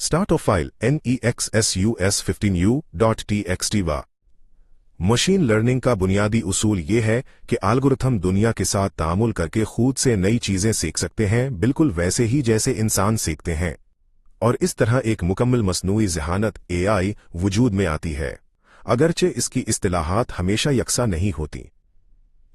Start of file nexus15u.txt वा। Machine learning का बुनियादी उसूल ये है कि एल्गोरिथम दुनिया के साथ तामुल करके खुद से नई चीजें सीख सकते हैं, बिल्कुल वैसे ही जैसे इंसान सीखते हैं, और इस तरह एक मुकम्मल मसनूई ज़हानत AI वजूद में आती है। अगरचे इसकी इस्तिलाहात हमेशा यकसा नहीं होती,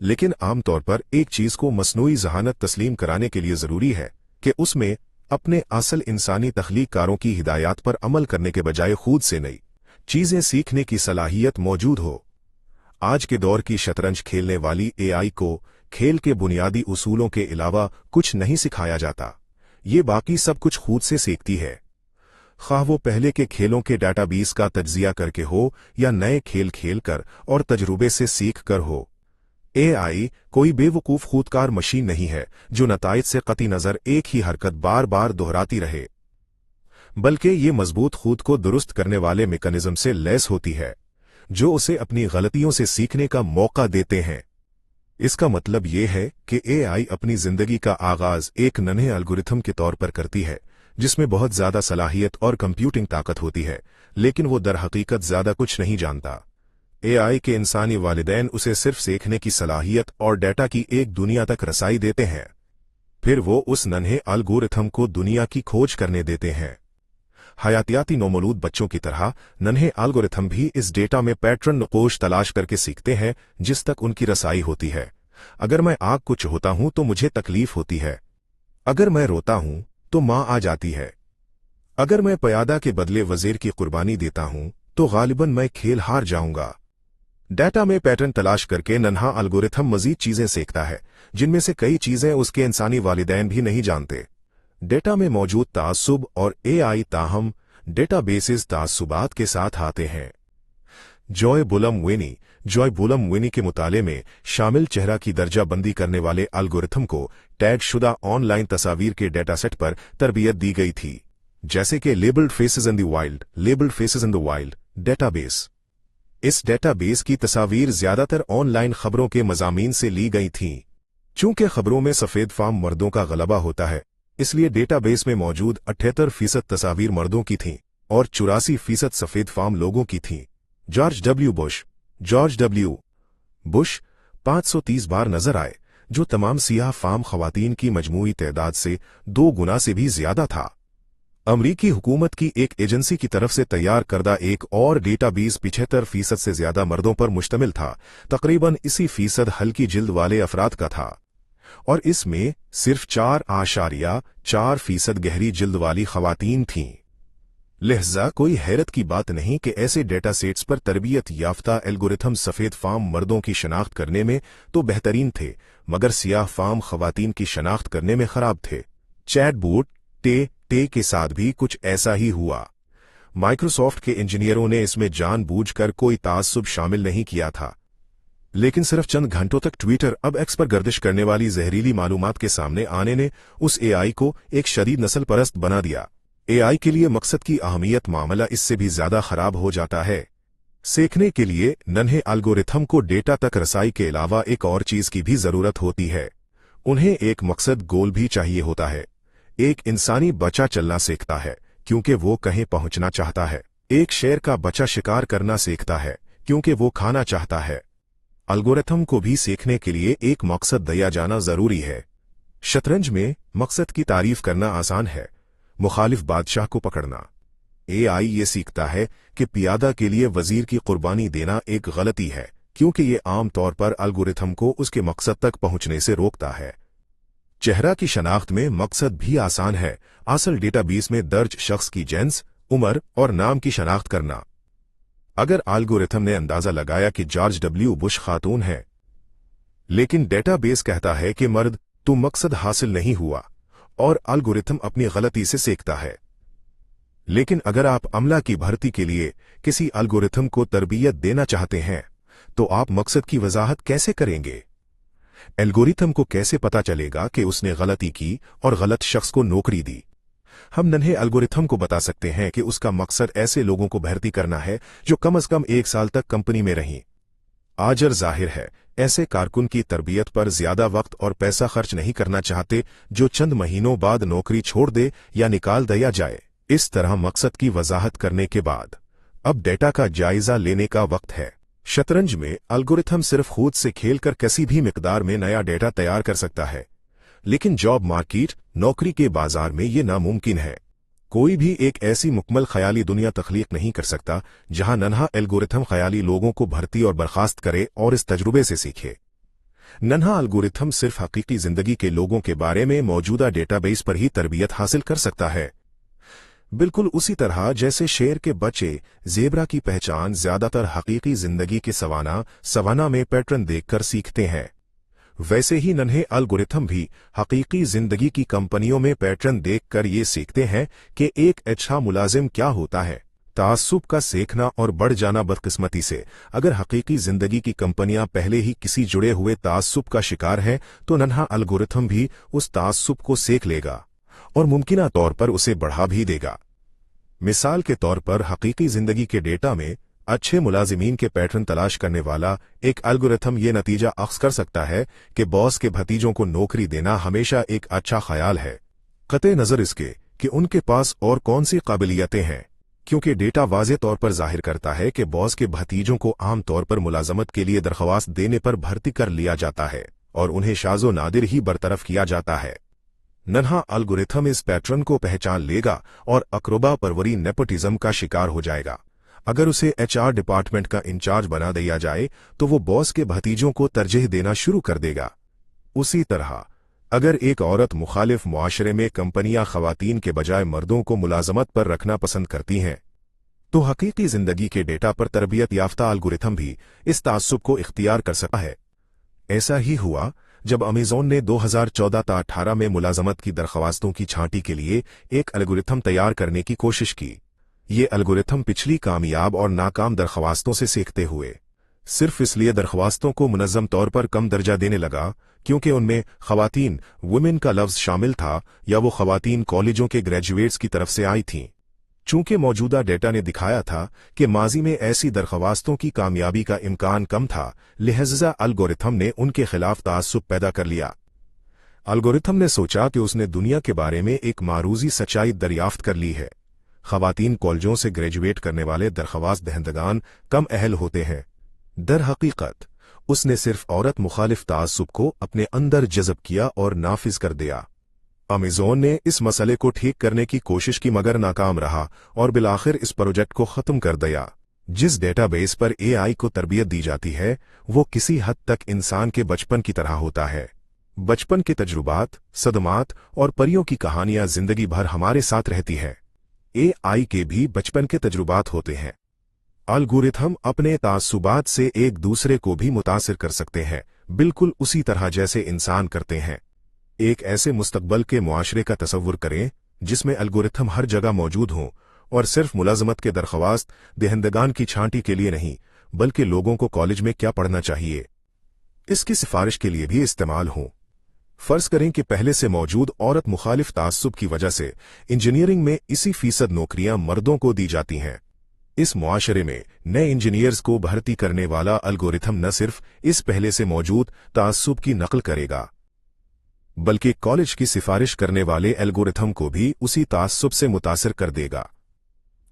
लेकिन आमतौर पर एक चीज को मसनूई ज़हानत तस्लीम कराने के लिए जरूरी है कि उसमें अपने असल इंसानी तख्लीककारों की हिदायत पर अमल करने के बजाय खुद से नई चीजें सीखने की सलाहियत मौजूद हो। आज के दौर की शतरंज खेलने वाली AI को खेल के बुनियादी उसूलों के अलावा कुछ नहीं सिखाया जाता, ये बाकी सब कुछ खुद से सीखती है। ख्वाह वो पहले के खेलों के डाटाबेस का तज्जिया करके हो या नए खेल खेल कर और तजुर्बे से सीख कर हो। AI कोई बेवकूफ खुदकार मशीन नहीं है जो नताइज से कती नजर एक ही हरकत बार बार दोहराती रहे, बल्कि ये मजबूत खुद को दुरुस्त करने वाले मैकेनिज्म से लैस होती है जो उसे अपनी गलतियों से सीखने का मौका देते हैं। इसका मतलब ये है कि AI अपनी जिंदगी का आगाज एक नन्हे एल्गोरिथम के तौर पर करती है जिसमें बहुत ज्यादा सलाहियत और कंप्यूटिंग ताकत होती है, लेकिन वो दर हकीकत ज्यादा कुछ नहीं जानता। AI के इंसानी वालिदैन उसे सिर्फ सीखने की सलाहियत और डेटा की एक दुनिया तक रसाई देते हैं, फिर वो उस नन्हे एल्गोरिथम को दुनिया की खोज करने देते हैं। हयातियाती नौमौलूद बच्चों की तरह नन्हे एल्गोरिथम भी इस डेटा में पैटर्न नकोश तलाश करके सीखते हैं जिस तक उनकी रसाई होती है। अगर मैं आग को चुहता हूं तो मुझे तकलीफ होती है, अगर मैं रोता हूं तो मां आ जाती है, अगर मैं प्यादा के बदले वजीर की कुर्बानी देता हूं तो गालिबन मैं खेल हार जाऊंगा। डेटा में पैटर्न तलाश करके नन्हा एल्गोरिथम मजीद चीजें सीखता है जिनमें से कई चीजें उसके इंसानी वालिदैन भी नहीं जानते। डेटा में मौजूद तासुब और AI ताहम डेटाबेसेस तासुबात के साथ आते हैं। जॉय बुलम वेनी के मुताले में शामिल चेहरा की दर्जा बंदी करने वाले एल्गोरिथम को टैग शुदा ऑनलाइन तस्वीर के डेटासेट पर तरबियत दी गई थी, जैसे कि labelled faces in the wild database. इस डेटाबेस की तस्वीर ज्यादातर ऑनलाइन खबरों के मजामीन से ली गई थीं। चूंकि खबरों में सफेद फार्म मर्दों का गलबा होता है, इसलिए डेटाबेस में मौजूद 78% तस्वीर मर्दों की थीं और 84% सफेद फार्म लोगों की थीं। जॉर्ज डब्ल्यू बुश 530 बार नजर आए, जो तमाम सियाह फार्म खवातीन की मजमूई तादाद से 2 गुना से भी ज्यादा था। अमरीकी हुकूमत की एक एजेंसी की तरफ से तैयार करदा एक और डेटाबेस 75% से ज्यादा मर्दों पर मुश्तमिल था, तकरीबन इसी फीसद हल्की जिल्द वाले अफराद का था, और इसमें सिर्फ 4.4% गहरी जिल्द वाली खवातीन थीं। लिहाजा कोई हैरत की बात नहीं कि ऐसे डेटा सेट्स पर तरबियत याफ्ता एल्गोरिथम सफेद फार्म मर्दों की शनाख्त करने में तो बेहतरीन थे, मगर सियाह फार्म खवातीन की शनाख्त करने में खराब थे। चैटबॉट टे के साथ भी कुछ ऐसा ही हुआ। माइक्रोसॉफ्ट के इंजीनियरों ने इसमें जानबूझकर कोई तासुब शामिल नहीं किया था, लेकिन सिर्फ चंद घंटों तक ट्विटर अब एक्स पर गर्दिश करने वाली जहरीली मालूमात के सामने आने ने उस AI को एक शदीद नस्ल परस्त बना दिया। AI के लिए मकसद की अहमियत मामला इससे भी ज्यादा खराब हो जाता है। सीखने के लिए नन्हे एल्गोरिथम को डेटा तक रसाई के अलावा एक और चीज की भी जरूरत होती है। उन्हें एक मकसद गोल भी चाहिए होता है। एक इंसानी बच्चा चलना सीखता है क्योंकि वो कहीं पहुंचना चाहता है। एक शेर का बच्चा शिकार करना सीखता है क्योंकि वो खाना चाहता है। एल्गोरिथम को भी सीखने के लिए एक मकसद दिया जाना जरूरी है। शतरंज में मकसद की तारीफ करना आसान है, मुखालिफ बादशाह को पकड़ना। AI ये सीखता है कि पियादा के लिए वजीर की कुर्बानी देना एक गलती है, क्योंकि ये आम तौर पर एल्गोरिथम को उसके मकसद तक पहुंचने से रोकता है। चेहरा की शनाख्त में मकसद भी आसान है, असल डेटाबेस में दर्ज शख्स की जिन्स, उम्र और नाम की शनाख्त करना। अगर एल्गोरिथम ने अंदाजा लगाया कि जॉर्ज डब्ल्यू बुश खातून है, लेकिन डेटाबेस कहता है कि मर्द, तो मकसद हासिल नहीं हुआ और एल्गोरिथम अपनी गलती से सीखता है। लेकिन अगर आप अमला की भर्ती के लिए किसी एल्गोरिथम को तरबियत देना चाहते हैं, तो आप मकसद की वजाहत कैसे करेंगे? एल्गोरिथम को कैसे पता चलेगा कि उसने गलती की और गलत शख्स को नौकरी दी? हम नन्हे एल्गोरिथम को बता सकते हैं कि उसका मकसद ऐसे लोगों को भर्ती करना है जो कम से कम 1 साल तक कंपनी में रहीं। आजर जाहिर है ऐसे कारकुन की तरबियत पर ज्यादा वक्त और पैसा खर्च नहीं करना चाहते जो चंद महीनों बाद नौकरी छोड़ दे या निकाल दिया जाए। इस तरह मकसद की वजाहत करने के बाद अब डेटा का जायजा लेने का वक्त है। शतरंज में एल्गोरिथम सिर्फ खुद से खेलकर किसी भी मिकदार में नया डेटा तैयार कर सकता है, लेकिन जॉब मार्केट, नौकरी के बाजार में ये नामुमकिन है। कोई भी एक ऐसी मुकम्मल ख्याली दुनिया तख्लीक नहीं कर सकता जहां नन्हा एल्गोरिथम ख्याली लोगों को भर्ती और बर्खास्त करे और इस तजुर्बे से सीखे। नन्हा एल्गोरिथम सिर्फ हकीकी जिंदगी के लोगों के बारे में मौजूदा डेटाबेस पर ही तरबियत हासिल कर सकता है। बिल्कुल उसी तरह जैसे शेर के बच्चे ज़ेब्रा की पहचान ज्यादातर हकीकी जिंदगी के सवाना में पैटर्न देखकर सीखते हैं, वैसे ही नन्हे एल्गोरिथम भी हकीकी जिंदगी की कंपनियों में पैटर्न देखकर ये सीखते हैं कि एक अच्छा मुलाजिम क्या होता है। तासुब का सीखना और बढ़ जाना बदकिस्मती से, अगर हकीकी जिंदगी की कंपनियां पहले ही किसी जुड़े हुए तासुब का शिकार हैं तो नन्हा एल्गोरिथम भी उस तासुब को सीख लेगा और मुमकिना तौर पर उसे बढ़ा भी देगा। मिसाल के तौर पर हकीकी जिंदगी के डेटा में अच्छे मुलाजिमीन के पैटर्न तलाश करने वाला एक एल्गोरिथम ये नतीजा अख्ज़ कर सकता है कि बॉस के भतीजों को नौकरी देना हमेशा एक अच्छा ख्याल है, कतई नज़र इसके कि उनके पास और कौन सी काबिलियतें हैं, क्योंकि डेटा वाज़े तौर पर जाहिर करता है कि बॉस के भतीजों को आम तौर पर मुलाजमत के लिए दरख्वास्त देने पर भर्ती कर लिया जाता है और उन्हें शाज़ो नादिर ही बरतरफ किया जाता है। नन्हा एल्गोरिथम इस पैटर्न को पहचान लेगा और अक्रोबा परवरी नेपोटिज्म का शिकार हो जाएगा। अगर उसे HR डिपार्टमेंट का इंचार्ज बना दिया जाए तो वो बॉस के भतीजों को तरजीह देना शुरू कर देगा। उसी तरह अगर एक औरत मुखालिफ मुआशरे में कंपनियां खवातीन के बजाय मर्दों को मुलाजमत पर रखना पसंद करती हैं तो हकीकी जिंदगी के डेटा पर तरबियत याफ्ता एल्गोरिथम भी इस तासुब को इख्तियार कर सकता है। ऐसा ही हुआ जब अमेज़न ने 2014-18 में मुलाजमत की दरख्वास्तों की छांटी के लिए एक एल्गोरिथम तैयार करने की कोशिश की। ये एल्गोरिथम पिछली कामयाब और नाकाम दरख्वास्तों से सीखते हुए सिर्फ इसलिए दरख्वास्तों को मुनज़्ज़म तौर पर कम दर्जा देने लगा क्योंकि उनमें खवातीन वुमेन का लफ्ज़ शामिल था या वो खवातीन कॉलेजों के ग्रेजुएट्स की तरफ से आई थीं। चूंकि मौजूदा डेटा ने दिखाया था कि माजी में ऐसी दरख्वास्तों की कामयाबी का इम्कान कम था, लिहाजा एल्गोरिथम ने उनके खिलाफ तासुब पैदा कर लिया। एल्गोरिथम ने सोचा कि उसने दुनिया के बारे में एक मारूजी सच्चाई दरियाफ्त कर ली है। खवातीन कॉलेजों से ग्रेजुएट करने वाले दरख्वास्त दहंदगान कम अहल होते हैं। दर हकीकत उसने सिर्फ औरत मुखालिफ तासुब को अपने अंदर जज़ब किया और नाफिज कर दिया। अमेज़न ने इस मसले को ठीक करने की कोशिश की मगर नाकाम रहा और बिलाखिर इस प्रोजेक्ट को खत्म कर दिया। जिस डेटाबेस पर AI को तरबियत दी जाती है वो किसी हद तक इंसान के बचपन की तरह होता है। बचपन के तजुर्बात, सदमात और परियों की कहानियां जिंदगी भर हमारे साथ रहती है। AI के भी बचपन के तजुर्बात होते हैं। एल्गोरिथम अपने तासुबात से एक दूसरे को भी मुतासिर कर सकते हैं, बिल्कुल उसी तरह जैसे इंसान करते हैं। एक ऐसे मुस्तकबल के मुआशरे का तसव्वुर करें जिसमें एल्गोरिथम हर जगह मौजूद हों और सिर्फ मुलाजमत के दरख्वास्त दहंदगान की छांटी के लिए नहीं बल्कि लोगों को कॉलेज में क्या पढ़ना चाहिए इसकी सिफारिश के लिए भी इस्तेमाल हों। फर्ज करें कि पहले से मौजूद औरत मुखालिफ तासुब की वजह से इंजीनियरिंग में इसी फीसद नौकरियां मर्दों को दी जाती हैं। इस मुआशरे में नए इंजीनियर्स को भर्ती करने वाला एल्गोरिथम न सिर्फ इस पहले से मौजूद तासुब की नकल करेगा बल्कि कॉलेज की सिफारिश करने वाले एल्गोरिथम को भी उसी तासुब से मुतासिर कर देगा।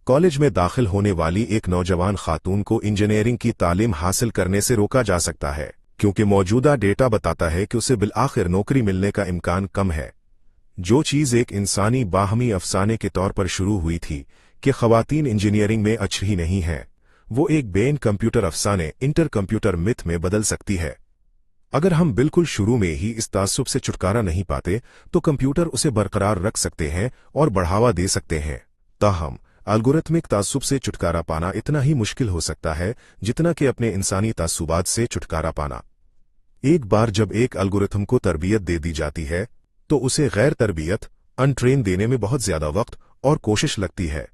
कॉलेज में दाखिल होने वाली एक नौजवान खातून को इंजीनियरिंग की तालीम हासिल करने से रोका जा सकता है क्योंकि मौजूदा डेटा बताता है कि उसे बिलआखिर नौकरी मिलने का इम्कान कम है। जो चीज़ एक इंसानी बाहमी अफसाने के तौर पर शुरू हुई थी कि खवातीन इंजीनियरिंग में अच्छी ही नहीं है, वो एक बेन कंप्यूटर अफसाने इंटर कंप्यूटर मिथ में बदल सकती है। अगर हम बिल्कुल शुरू में ही इस तासुब से छुटकारा नहीं पाते तो कंप्यूटर उसे बरकरार रख सकते हैं और बढ़ावा दे सकते हैं। ताहम एल्गोरिथमिक तासुब से छुटकारा पाना इतना ही मुश्किल हो सकता है जितना कि अपने इंसानी तासुबात से छुटकारा पाना। एक बार जब एक एल्गोरिथम को तरबियत दे दी जाती है तो उसे गैर तरबियत अनट्रेन देने में बहुत ज्यादा वक्त और कोशिश लगती है।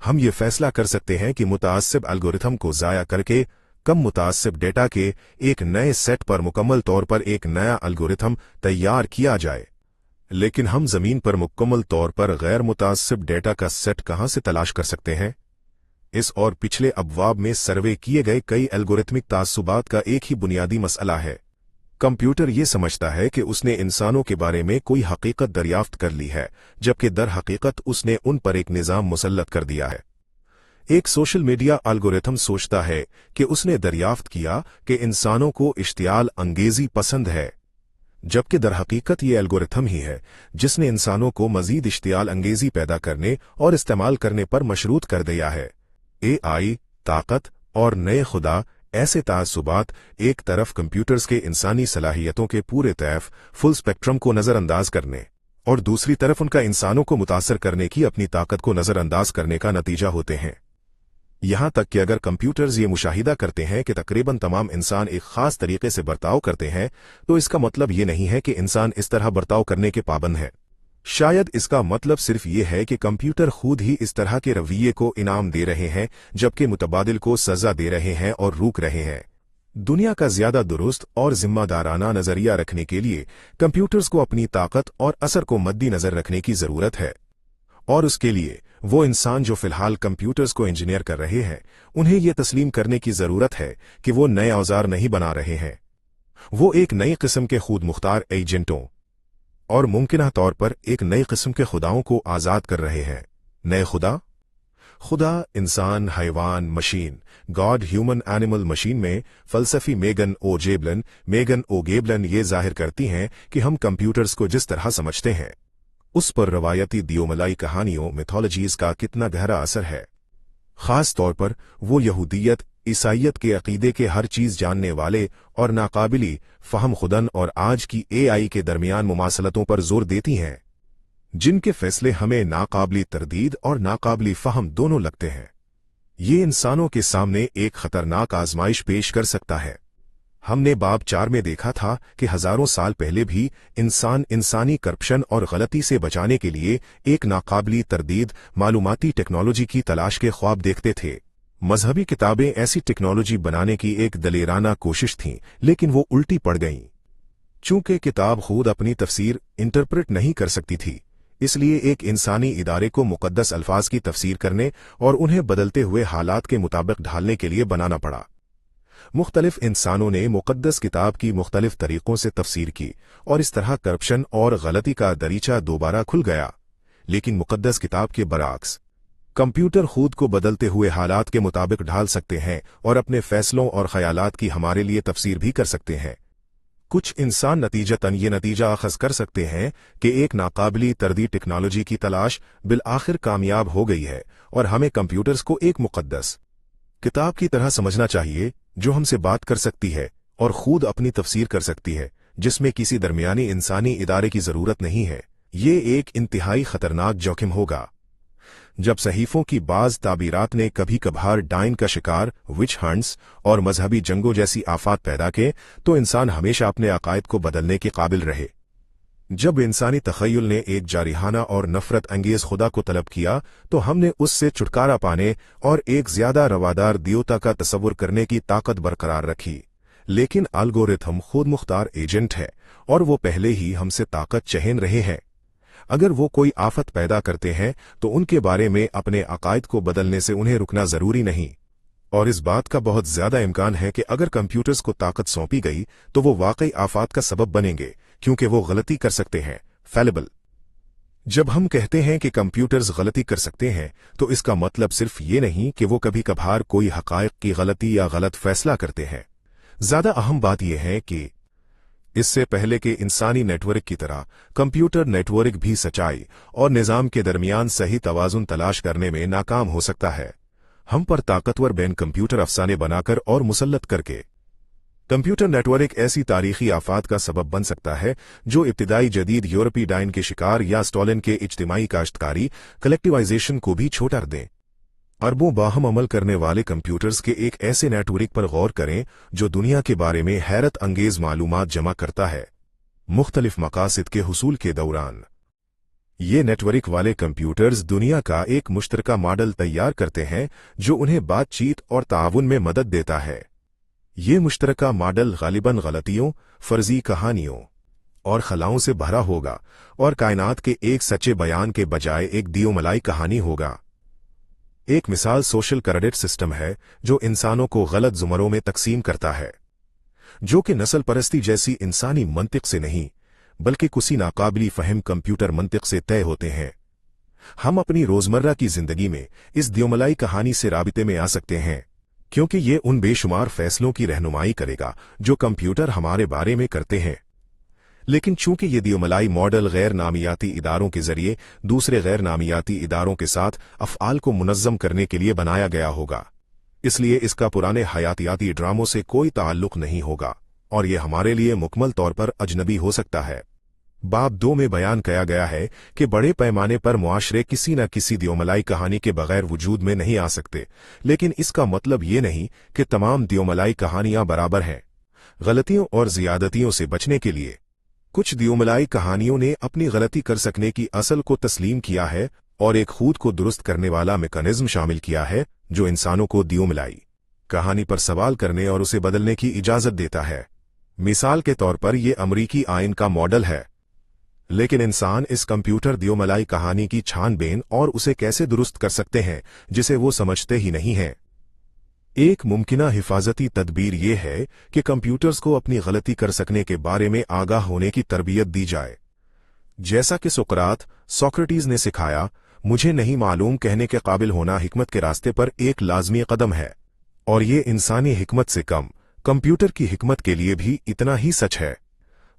हम ये फैसला कर सकते हैं कि मुतासिब एल्गोरिथम को ज़ाया करके कम मुतासिब डेटा के एक नए सेट पर मुकम्मल तौर पर एक नया एल्गोरिथम तैयार किया जाए, लेकिन हम जमीन पर मुकम्मल तौर पर गैर मुतासिब डेटा का सेट कहां से तलाश कर सकते हैं? इस और पिछले अबवाब में सर्वे किए गए कई एल्गोरिथमिक तासुबात का एक ही बुनियादी मसला है। कंप्यूटर ये समझता है कि उसने इंसानों के बारे में कोई हकीकत दरियाफ्त कर ली है, जबकि दर हकीकत उसने उन पर एक निज़ाम मुसल्लत कर दिया है। एक सोशल मीडिया एल्गोरिथम सोचता है कि उसने दरियाफ्त किया कि इंसानों को इश्तियाल अंगेजी पसंद है, जबकि दर हकीकत ये एल्गोरिथम ही है जिसने इंसानों को मजीद इश्तियाल अंगेजी पैदा करने और इस्तेमाल करने पर मशरूत कर दिया है। AI, ताकत और नए खुदा ऐसे तासुबात एक तरफ कंप्यूटर्स के इंसानी सलाहियतों के पूरे तैफ फुल स्पेक्ट्रम को नज़रअंदाज करने और दूसरी तरफ उनका इंसानों को मुतासर करने की अपनी ताकत को नज़रअंदाज करने का नतीजा होते हैं। यहां तक कि अगर कंप्यूटर्स ये मुशाहिदा करते हैं कि तकरीबन तमाम इंसान एक खास तरीके से बर्ताव करते हैं, तो इसका मतलब ये नहीं है कि इंसान इस तरह बर्ताव करने के पाबंद है। शायद इसका मतलब सिर्फ ये है कि कंप्यूटर खुद ही इस तरह के रवैये को इनाम दे रहे हैं, जबकि मुतबादिल को सजा दे रहे हैं और रोक रहे हैं। दुनिया का ज्यादा दुरुस्त और जिम्मेदाराना नजरिया रखने के लिए कंप्यूटर्स को अपनी ताकत और असर को मद्देनजर रखने की जरूरत है, और उसके लिए वो इंसान जो फिलहाल कंप्यूटर्स को इंजीनियर कर रहे हैं, उन्हें यह तस्लीम करने की जरूरत है कि वो नए औजार नहीं बना रहे हैं, वो एक नई किस्म के खुद मुख्तार एजेंटों और मुमकिन तौर पर एक नई किस्म के खुदाओं को आजाद कर रहे हैं। नए खुदा इंसान, हैवान, मशीन, गॉड, ह्यूमन, एनिमल, मशीन में फलसफी मेगन ओ गेबलन ये जाहिर करती हैं कि हम कंप्यूटर्स को जिस तरह समझते हैं उस पर रवायती दियोमलाई कहानियों मिथोलॉजीज का कितना गहरा असर है। खास तौर पर वो यहूदियत, ईसाइयत के अकीदे के हर चीज जानने वाले और नाकाबिली फहम खुदन और आज की AI के दरमियान मुमासलतों पर जोर देती हैं, जिनके फैसले हमें नाकाबिली तरदीद और नाकाबिली फहम दोनों लगते हैं। ये इंसानों के सामने एक खतरनाक आजमाइश पेश कर सकता है। हमने बाब 4 में देखा था कि हजारों साल पहले भी इंसान इंसानी करप्शन और गलती से बचाने के लिए एक नाकाबिली तरदीद मालूमाती टेक्नोलॉजी की तलाश के ख्वाब देखते थे। मजहबी किताबें ऐसी टेक्नोलॉजी बनाने की एक दलेराना कोशिश थीं, लेकिन वो उल्टी पड़ गईं। चूंकि किताब खुद अपनी तफसीर इंटरप्रेट नहीं कर सकती थी, इसलिए एक इंसानी इदारे को मुकद्दस अल्फाज की तफसीर करने और उन्हें बदलते हुए हालात के मुताबिक ढालने के लिए बनाना पड़ा। मुख्तलिफ इंसानों ने मुकद्दस किताब की मुख्तलिफ तरीकों से तफसीर की और इस तरह करप्शन और गलती का दरीचा दोबारा खुल गया। लेकिन मुकद्दस किताब के बरअक्स कंप्यूटर खुद को बदलते हुए हालात के मुताबिक ढाल सकते हैं और अपने फैसलों और ख्यालात की हमारे लिए तफसीर भी कर सकते हैं। कुछ इंसान नतीजतन ये नतीजा अखज़ कर सकते हैं कि एक नाकाबिली तरदी टेक्नोलॉजी की तलाश बिलआखिर कामयाब हो गई है और हमें कंप्यूटर्स को एक मुकद्दस किताब की तरह समझना चाहिए जो हमसे बात कर सकती है और खुद अपनी तफसीर कर सकती है, जिसमें किसी दरमियानी इंसानी इदारे की जरूरत नहीं है। ये एक इंतहाई खतरनाक जोखिम होगा। जब सहीफों की बाज ताबीरात ने कभी कभार डाइन का शिकार, विच हंट्स और मजहबी जंगों जैसी आफात पैदा के, तो इंसान हमेशा अपने अकायद को बदलने के काबिल रहे। जब इंसानी तखय्युल ने एक जारिहाना और नफरत अंगेज खुदा को तलब किया, तो हमने उससे छुटकारा पाने और एक ज्यादा रवादार दियोता का तसव्वुर करने की ताकत बरकरार रखी। लेकिन एल्गोरिथम खुद मुख्तार एजेंट है और वो पहले ही हमसे ताकत चहेन रहे हैं। अगर वो कोई आफत पैदा करते हैं तो उनके बारे में अपने अकायद को बदलने से उन्हें रुकना जरूरी नहीं, और इस बात का बहुत ज्यादा इम्कान है कि अगर कंप्यूटर्स को ताकत सौंपी गई तो वो वाकई आफात का सबब बनेंगे, क्योंकि वो गलती कर सकते हैं, फैलेबल। जब हम कहते हैं कि कंप्यूटर्स गलती कर सकते हैं, तो इसका मतलब सिर्फ ये नहीं कि वो कभी कभार कोई हकायक की गलती या गलत फैसला करते हैं। ज्यादा अहम बात यह है कि इससे पहले के इंसानी नेटवर्क की तरह कंप्यूटर नेटवर्क भी सच्चाई और निजाम के दरमियान सही तवाजुन तलाश करने में नाकाम हो सकता है। हम पर ताकतवर बैन कंप्यूटर अफसाने बनाकर और मुसल्लत करके कंप्यूटर नेटवर्क ऐसी तारीखी आफात का सबब बन सकता है जो इब्तिदाई जदीद यूरोपी डाइन के शिकार या स्टॉलिन के इज्तिमाई काश्तकारी कलेक्टिवाइजेशन को भी छोटा दें। अरबों बाहम अमल करने वाले कंप्यूटर्स के एक ऐसे नेटवर्क पर गौर करें जो दुनिया के बारे में हैरत अंगेज मालूमात जमा करता है मुख्तलिफ मकासद के हुसूल के दौरान। ये नेटवर्क वाले कंप्यूटर्स दुनिया का एक मुश्तरका मॉडल तैयार करते हैं जो उन्हें बातचीत और ताउन में मदद देता है। ये मुश्तरका मॉडल गालिबन गलतियों, फर्जी कहानियों और खलाओं से भरा होगा और कायनात के एक सच्चे बयान के बजाय एक दियोमलाई कहानी होगा। एक मिसाल सोशल क्रेडिट सिस्टम है जो इंसानों को गलत जुमरों में तकसीम करता है। जो कि नस्ल परस्ती जैसी इंसानी मंतिक से नहीं बल्कि किसी नाकाबिली फहम कंप्यूटर मंतिक से तय होते हैं। हम अपनी रोजमर्रा की जिंदगी में इस दियोमलाई कहानी से राबिते में आ सकते हैं, क्योंकि ये उन बेशुमार फैसलों की रहनुमाई करेगा जो कंप्यूटर हमारे बारे में करते हैं। लेकिन चूंकि ये दियोमलाई मॉडल गैर नामियाती इदारों के जरिए दूसरे गैर नामियाती इदारों के साथ अफ़आल को मुनज़्ज़म करने के लिए बनाया गया होगा, इसलिए इसका पुराने हयातियाती ड्रामों से कोई ताल्लुक नहीं होगा और ये हमारे लिए मुकम्मल तौर पर अजनबी हो सकता है। बाब 2 में बयान किया गया है कि बड़े पैमाने पर मुआशरे किसी न किसी दियोमलाई कहानी के बगैर वजूद में नहीं आ सकते, लेकिन इसका मतलब ये नहीं कि तमाम दियोमलाई कहानियां बराबर हैं। गलतियों और ज़ियादतियों से बचने के लिए कुछ दियोमलाई कहानियों ने अपनी गलती कर सकने की असल को तस्लीम किया है और एक खुद को दुरुस्त करने वाला मैकेनिज्म शामिल किया है जो इंसानों को दियोमलाई कहानी पर सवाल करने और उसे बदलने की इजाजत देता है। मिसाल के तौर पर यह अमरीकी आइन का मॉडल है, लेकिन इंसान इस कंप्यूटर दियोमलाई कहानी की छानबीन और उसे कैसे दुरुस्त कर सकते हैं जिसे वो समझते ही नहीं हैं। एक मुमकिना हिफाजती तदबीर यह है कि कंप्यूटर्स को अपनी गलती कर सकने के बारे में आगाह होने की तरबियत दी जाए। जैसा कि सोक्रेटिस ने सिखाया, मुझे नहीं मालूम कहने के काबिल होना हिकमत के रास्ते पर एक लाजमी कदम है, और ये इंसानी हिकमत से कम कंप्यूटर की हिकमत के लिए भी इतना ही सच है।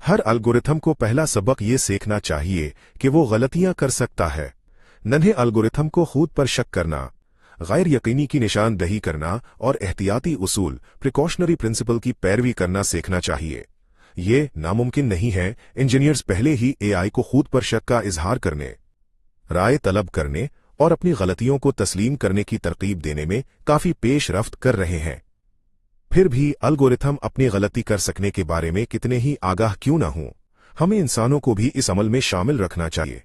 हर एल्गोरिथम को पहला सबक ये सीखना चाहिए कि वो गलतियां कर सकता है। नन्हे एल्गोरिथम को खुद पर शक करना, गैर यकीनी की निशानदही करना और एहतियाती उसूल प्रिकॉशनरी प्रिंसिपल की पैरवी करना सीखना चाहिए। ये नामुमकिन नहीं है। इंजीनियर्स पहले ही एआई को खुद पर शक का इजहार करने, राय तलब करने और अपनी गलतियों को तस्लीम करने की तरकीब देने में काफी पेशरफ्त कर रहे हैं। फिर भी एल्गोरिथम अपनी गलती कर सकने के बारे में कितने ही आगाह क्यों न हों, हमें इंसानों को भी इस अमल में शामिल रखना चाहिए।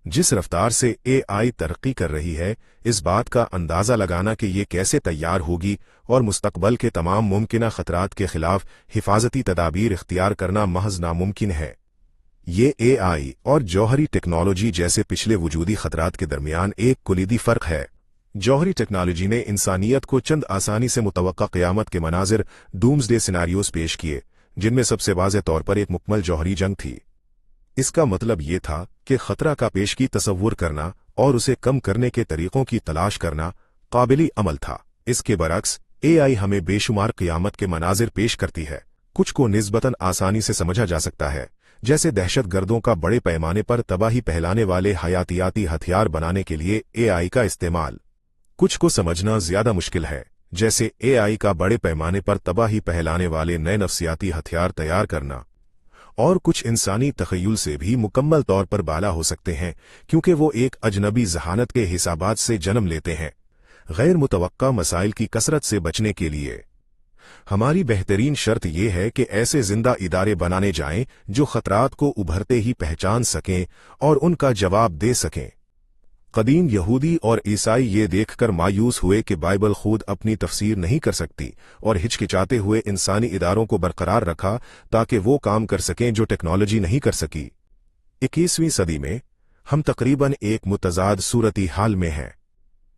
जिस रफ्तार से एआई तरक्की कर रही है, इस बात का अंदाजा लगाना कि ये कैसे तैयार होगी और मुस्तकबल के तमाम मुमकिना खतरात के खिलाफ हिफाजती तदाबीर इख्तियार करना महज नामुमकिन है। ये एआई और जौहरी टेक्नोलॉजी जैसे पिछले वजूदी खतरात के दरमियान एक कुलीदी फर्क है। जौहरी टेक्नोलॉजी ने इंसानियत को चंद आसानी से मुतवक्का क़यामत के मनाजिर डूम्सडे सिनारियोज पेश किए, जिनमें सबसे वाज़ेह तौर पर एक मुकम्मल जौहरी जंग थी। इसका मतलब ये था कि खतरा का पेशगी तसव्वुर करना और उसे कम करने के तरीकों की तलाश करना काबिली अमल था। इसके बरक्स एआई हमें बेशुमार क़यामत के मनाजिर पेश करती है। कुछ को निस्बतन आसानी से समझा जा सकता है, जैसे दहशतगर्दों का बड़े पैमाने पर तबाही फैलाने वाले हयातियाती हथियार बनाने के लिए एआई का इस्तेमाल। कुछ को समझना ज्यादा मुश्किल है, जैसे एआई का बड़े पैमाने पर तबाही फैलाने वाले नए नफ्सियाती हथियार तैयार करना। और कुछ इंसानी तखय्युल से भी मुकम्मल तौर पर बाला हो सकते हैं, क्योंकि वो एक अजनबी जहानत के हिसाबात से जन्म लेते हैं। गैर मुतवक्का मसाइल की कसरत से बचने के लिए हमारी बेहतरीन शर्त यह है कि ऐसे जिंदा इदारे बनाने जाएं जो खतरात को उभरते ही पहचान सकें और उनका जवाब दे सकें। कदीम यहूदी और ईसाई ये देखकर मायूस हुए कि बाइबल खुद अपनी तफसीर नहीं कर सकती और हिचकिचाते हुए इंसानी इदारों को बरकरार रखा ताकि वो काम कर सकें जो टेक्नोलॉजी नहीं कर सकी। 21वीं सदी में हम तकरीबन एक मुतजाद सूरती हाल में हैं।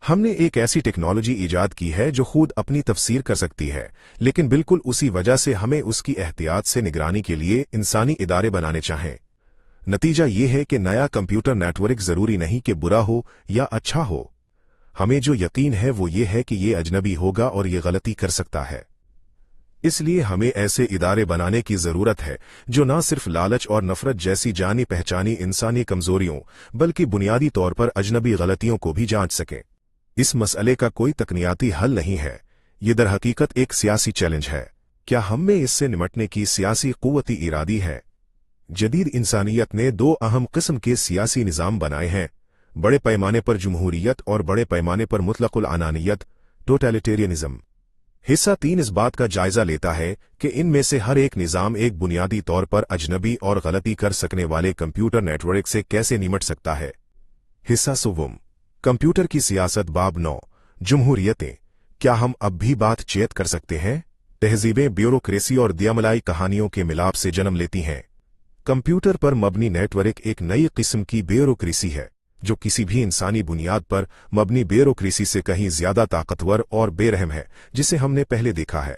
हमने एक ऐसी टेक्नोलॉजी ईजाद की है जो खुद अपनी तफसीर कर सकती है, लेकिन बिल्कुल उसी वजह से हमें उसकी एहतियात से निगरानी के लिए इंसानी इदारे बनाने चाहें। नतीजा ये है कि नया कंप्यूटर नेटवर्क जरूरी नहीं कि बुरा हो या अच्छा हो। हमें जो यकीन है वो ये है कि ये अजनबी होगा और ये गलती कर सकता है। इसलिए हमें ऐसे इदारे बनाने की जरूरत है जो न सिर्फ लालच और नफरत जैसी जानी पहचानी इंसानी कमजोरियों बल्कि बुनियादी तौर पर अजनबी गलतियों को भी जांच सके। इस मसले का कोई तकनीयाती हल नहीं है, ये दरहकीकत एक सियासी चैलेंज है। क्या हम में इससे निमटने की सियासी कुव्वती इरादी है? जदीद इंसानियत ने दो अहम किस्म के सियासी निज़ाम बनाए हैं, बड़े पैमाने पर जमहूरियत और बड़े पैमाने पर मुतलकुल अनानियत टोटलिटेरियनिज्म। हिस्सा 3 इस बात का जायजा लेता है कि इनमें से हर एक निज़ाम एक बुनियादी तौर पर अजनबी और गलती कर सकने वाले कंप्यूटर नेटवर्क से कैसे निमट सकता है। हिस्सा 7 कंप्यूटर की सियासत बाब 9 जमहूरियतें। क्या हम अब भी बातचीत कर सकते हैं? तहजीबें ब्यूरोक्रेसी और दियामलाई कहानियों के मिलाप से जन्म लेती हैं। कंप्यूटर पर मबनी नेटवर्क एक नई किस्म की ब्यूरोक्रेसी है जो किसी भी इंसानी बुनियाद पर मबनी ब्यूरोक्रेसी से कहीं ज्यादा ताकतवर और बेरहम है जिसे हमने पहले देखा है।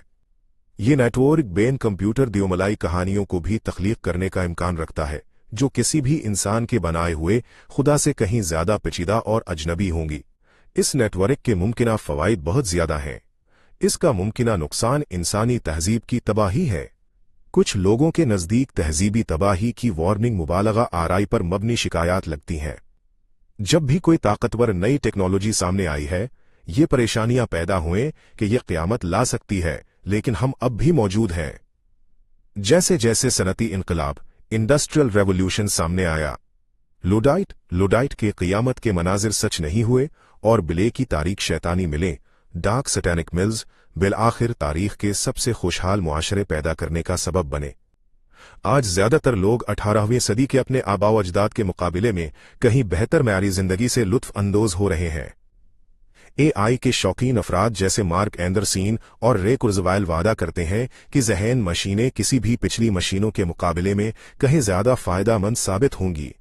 ये नेटवर्क बेन कंप्यूटर दियोमलाई कहानियों को भी तख्लीक करने का इम्कान रखता है, जो किसी भी इंसान के बनाए हुए खुदा से कहीं ज्यादा पेचीदा और अजनबी होंगी। इस नेटवर्क के मुमकिना फवाइद बहुत ज्यादा हैं। इसका मुमकिना नुकसान इंसानी तहजीब की तबाही है। कुछ लोगों के नजदीक तहजीबी तबाही की वार्निंग मुबालगा आराई पर मबनी शिकायत लगती हैं। जब भी कोई ताकतवर नई टेक्नोलॉजी सामने आई है, ये परेशानियां पैदा हुए कि यह क़यामत ला सकती है, लेकिन हम अब भी मौजूद हैं। जैसे जैसे सनती इनकलाब इंडस्ट्रियल रेवोल्यूशन सामने आया, लुडाइट के क़यामत के मनाजिर सच नहीं हुए और बिले की तारीख शैतानी मिले, डार्क सैटेनिक मिल्स बिलआखिर तारीख के सबसे खुशहाल मुआशरे पैदा करने का सबब बने। आज ज्यादातर लोग 18वीं सदी के अपने आबाओ अजदाद के मुकाबले में कहीं बेहतर मयारी जिंदगी से लुत्फ अंदोज हो रहे हैं। AI के शौकीन अफराद जैसे मार्क एंडरसन और रे कुर्ज़वेल वादा करते हैं कि ज़हन मशीनें किसी भी पिछली मशीनों के मुकाबले में कहीं ज्यादा फायदामंद साबित होंगी।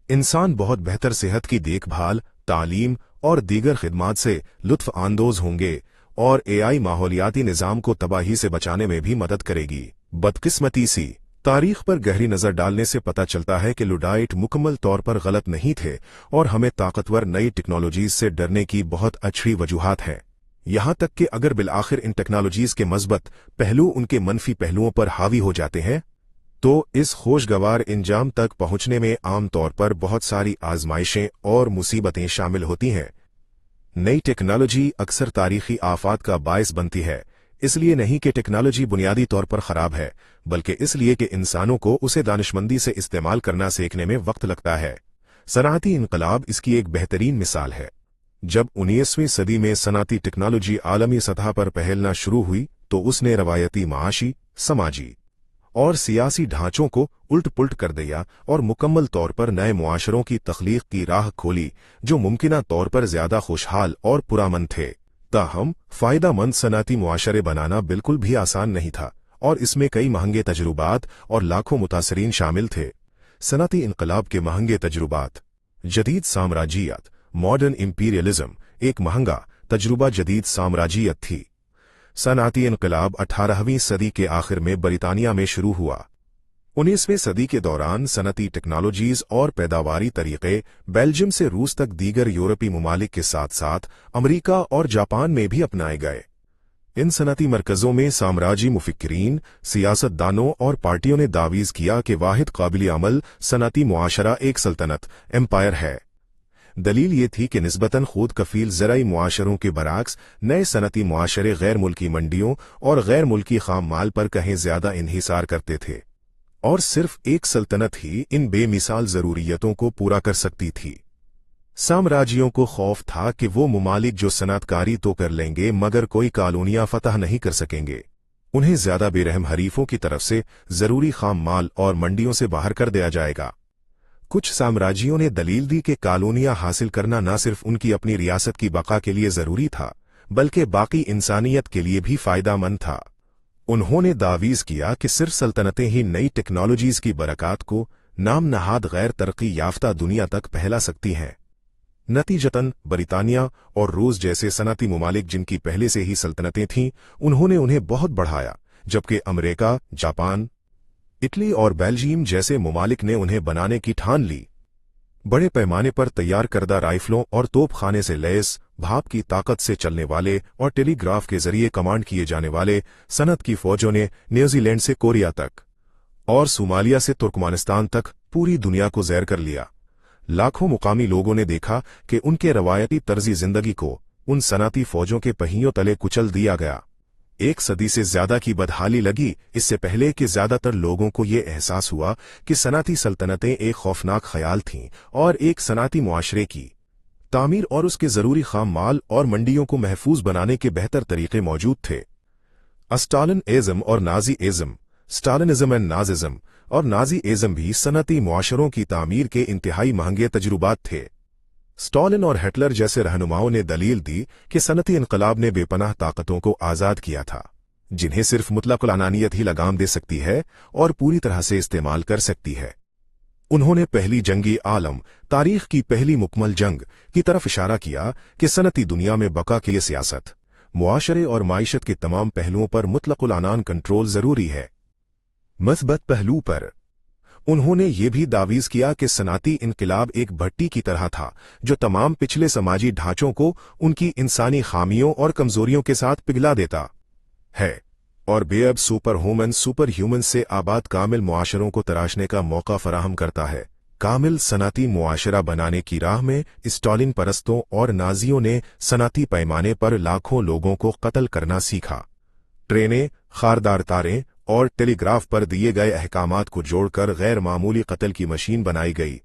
इंसान बहुत बेहतर सेहत की देखभाल, तालीम और दीगर खिदमात से लुत्फ अंदोज होंगे और AI माहौलियाती निज़ाम को तबाही से बचाने में भी मदद करेगी। बदकिस्मती सी तारीख पर गहरी नजर डालने से पता चलता है कि लुडाइट मुकम्मल तौर पर गलत नहीं थे और हमें ताकतवर नई टेक्नोलॉजीज से डरने की बहुत अच्छी वजूहात हैं। यहां तक कि अगर बिलआखिर इन टेक्नोलॉजीज के मस्बत पहलू उनके मनफी पहलुओं पर हावी हो जाते हैं, तो इस खुशगवार इंजाम तक पहुंचने में आम तौर पर बहुत सारी आजमाइशें और मुसीबतें शामिल होती हैं। नई टेक्नोलॉजी अक्सर तारीखी आफात का बायस बनती है, इसलिए नहीं कि टेक्नोलॉजी बुनियादी तौर पर खराब है, बल्कि इसलिए कि इंसानों को उसे दानिशमंदी से इस्तेमाल करना सीखने में वक्त लगता है। सनाती इनकलाब इसकी एक बेहतरीन मिसाल है। जब 19वीं सदी में सनाती टेक्नोलॉजी आलमी सतह पर पहलना शुरू हुई, तो उसने रवायती माशी, समाजी और सियासी ढांचों को उल्ट पुल्ट कर दिया और मुकम्मल तौर पर नए मुआशरों की तख्लीक की राह खोली, जो मुमकिना तौर पर ज्यादा खुशहाल और पुरामन थे। ताहम फायदामंद सनाती मुआशरे बनाना बिल्कुल भी आसान नहीं था और इसमें कई महंगे तजुर्बात और लाखों मुतासरीन शामिल थे। सनाती इनकलाब के महंगे तजुर्बात। जदीद साम्राज्यियत, मॉडर्न इंपीरियलिज्म एक महंगा तजुर्बा जदीद साम्राज्यियत थी। सनाती इनकलाब 18वीं सदी के आखिर में बरितानिया में शुरू हुआ। 19वीं सदी के दौरान सनती टेक्नोलॉजीज और पैदावारी तरीके बेल्जियम से रूस तक दीगर यूरोपीय ममालिक के साथ साथ अमरीका और जापान में भी अपनाए गए। इन सनती मरकजों में साम्राज्यी मुफक्किरीन, सियासतदानों और पार्टियों ने दावीज किया कि वाहिद काबिल अमल सनती मुआशरा एक सल्तनत एम्पायर है। दलील ये थी कि निस्बतन खुद कफील ज़राई मुआशरों के बरक्स नए सनती मुआशरे गैर मुल्की मंडियों और गैर मुल्की खाम माल पर कहीं ज्यादा इन्हिसार करते थे और सिर्फ एक सल्तनत ही इन बेमिसाल जरूरियतों को पूरा कर सकती थी। साम्राज्यों को खौफ था कि वो ममालिक जो सनतकारी तो कर लेंगे मगर कोई कॉलोनियां फतह नहीं कर सकेंगे, उन्हें ज्यादा बेरहम हरीफों की तरफ से जरूरी खाम माल और मंडियों से बाहर कर दिया जाएगा। कुछ साम्राज्यों ने दलील दी कि कॉलोनियां हासिल करना न सिर्फ उनकी अपनी रियासत की बका के लिए जरूरी था, बल्कि बाकी इंसानियत के लिए भी फायदामंद था। उन्होंने दावीज किया कि सिर्फ सल्तनतें ही नई टेक्नोलॉजीज की बरकत को नाम नहाद गैर तरक्की याफ्ता दुनिया तक फैला सकती हैं। नतीजतन बरितानिया और रूस जैसे सनती ममालिक जिनकी पहले से ही सल्तनतें थीं, उन्होंने उन्हें बहुत बढ़ाया, जबकि अमेरिका, जापान, इटली और बेल्जियम जैसे ममालिक ने उन्हें बनाने की ठान ली। बड़े पैमाने पर तैयार करदा राइफलों और तोपखाने से लैस, भाप की ताकत से चलने वाले और टेलीग्राफ के जरिए कमांड किए जाने वाले सनत की फौजों ने न्यूजीलैंड से कोरिया तक और सोमालिया से तुर्कमानिस्तान तक पूरी दुनिया को ज़ैर कर लिया। लाखों मुकामी लोगों ने देखा कि उनके रवायती तर्जी जिंदगी को उन सनाती फौजों के पहियों तले कुचल दिया गया। एक सदी से ज्यादा की बदहाली लगी, इससे पहले कि ज्यादातर लोगों को ये एहसास हुआ कि सनाती सल्तनतें एक खौफनाक ख्याल थीं और एक सनाती मुआशरे की तामीर और उसके जरूरी खाम माल और मंडियों को महफूज बनाने के बेहतर तरीके मौजूद थे। स्टालिनिज्म और नाजीइज्म, स्टालिनिज्म एंड नाजिज्म और नाजीइज्म भी सनती मुआशरों की तामीर के इंतहाई महंगे तजुर्बात थे। स्टालिन और हिटलर जैसे रहनुमाओं ने दलील दी कि सनती इनकलाब ने बेपनाह ताकतों को आजाद किया था, जिन्हें सिर्फ मुतलक अनानियत ही लगाम दे सकती है और पूरी तरह से इस्तेमाल कर सकती है। उन्होंने पहली जंगी आलम, तारीख की पहली मुकम्मल जंग की तरफ इशारा किया कि सनती दुनिया में बका की सियासत मुआशरे और माइशत के तमाम पहलुओं पर मुतलकुल अनान कंट्रोल जरूरी है। मस्बत पहलू पर उन्होंने ये भी दावीज किया कि सनाती इनकलाब एक भट्टी की तरह था जो तमाम पिछले समाजी ढांचों को उनकी इंसानी खामियों और कमजोरियों के साथ पिघला देता है और बेअब सुपर ह्यूमन से आबाद कामिल मुआशरों को तराशने का मौका फराहम करता है। कामिल सनाती मुआशरा बनाने की राह में स्टालिन परस्तों और नाजियों ने सनाती पैमाने पर लाखों लोगों को कत्ल करना सीखा। ट्रेनें, खारदार तारें और टेलीग्राफ पर दिए गए अहकामात को जोड़कर गैर मामूली कत्ल की मशीन बनाई गई।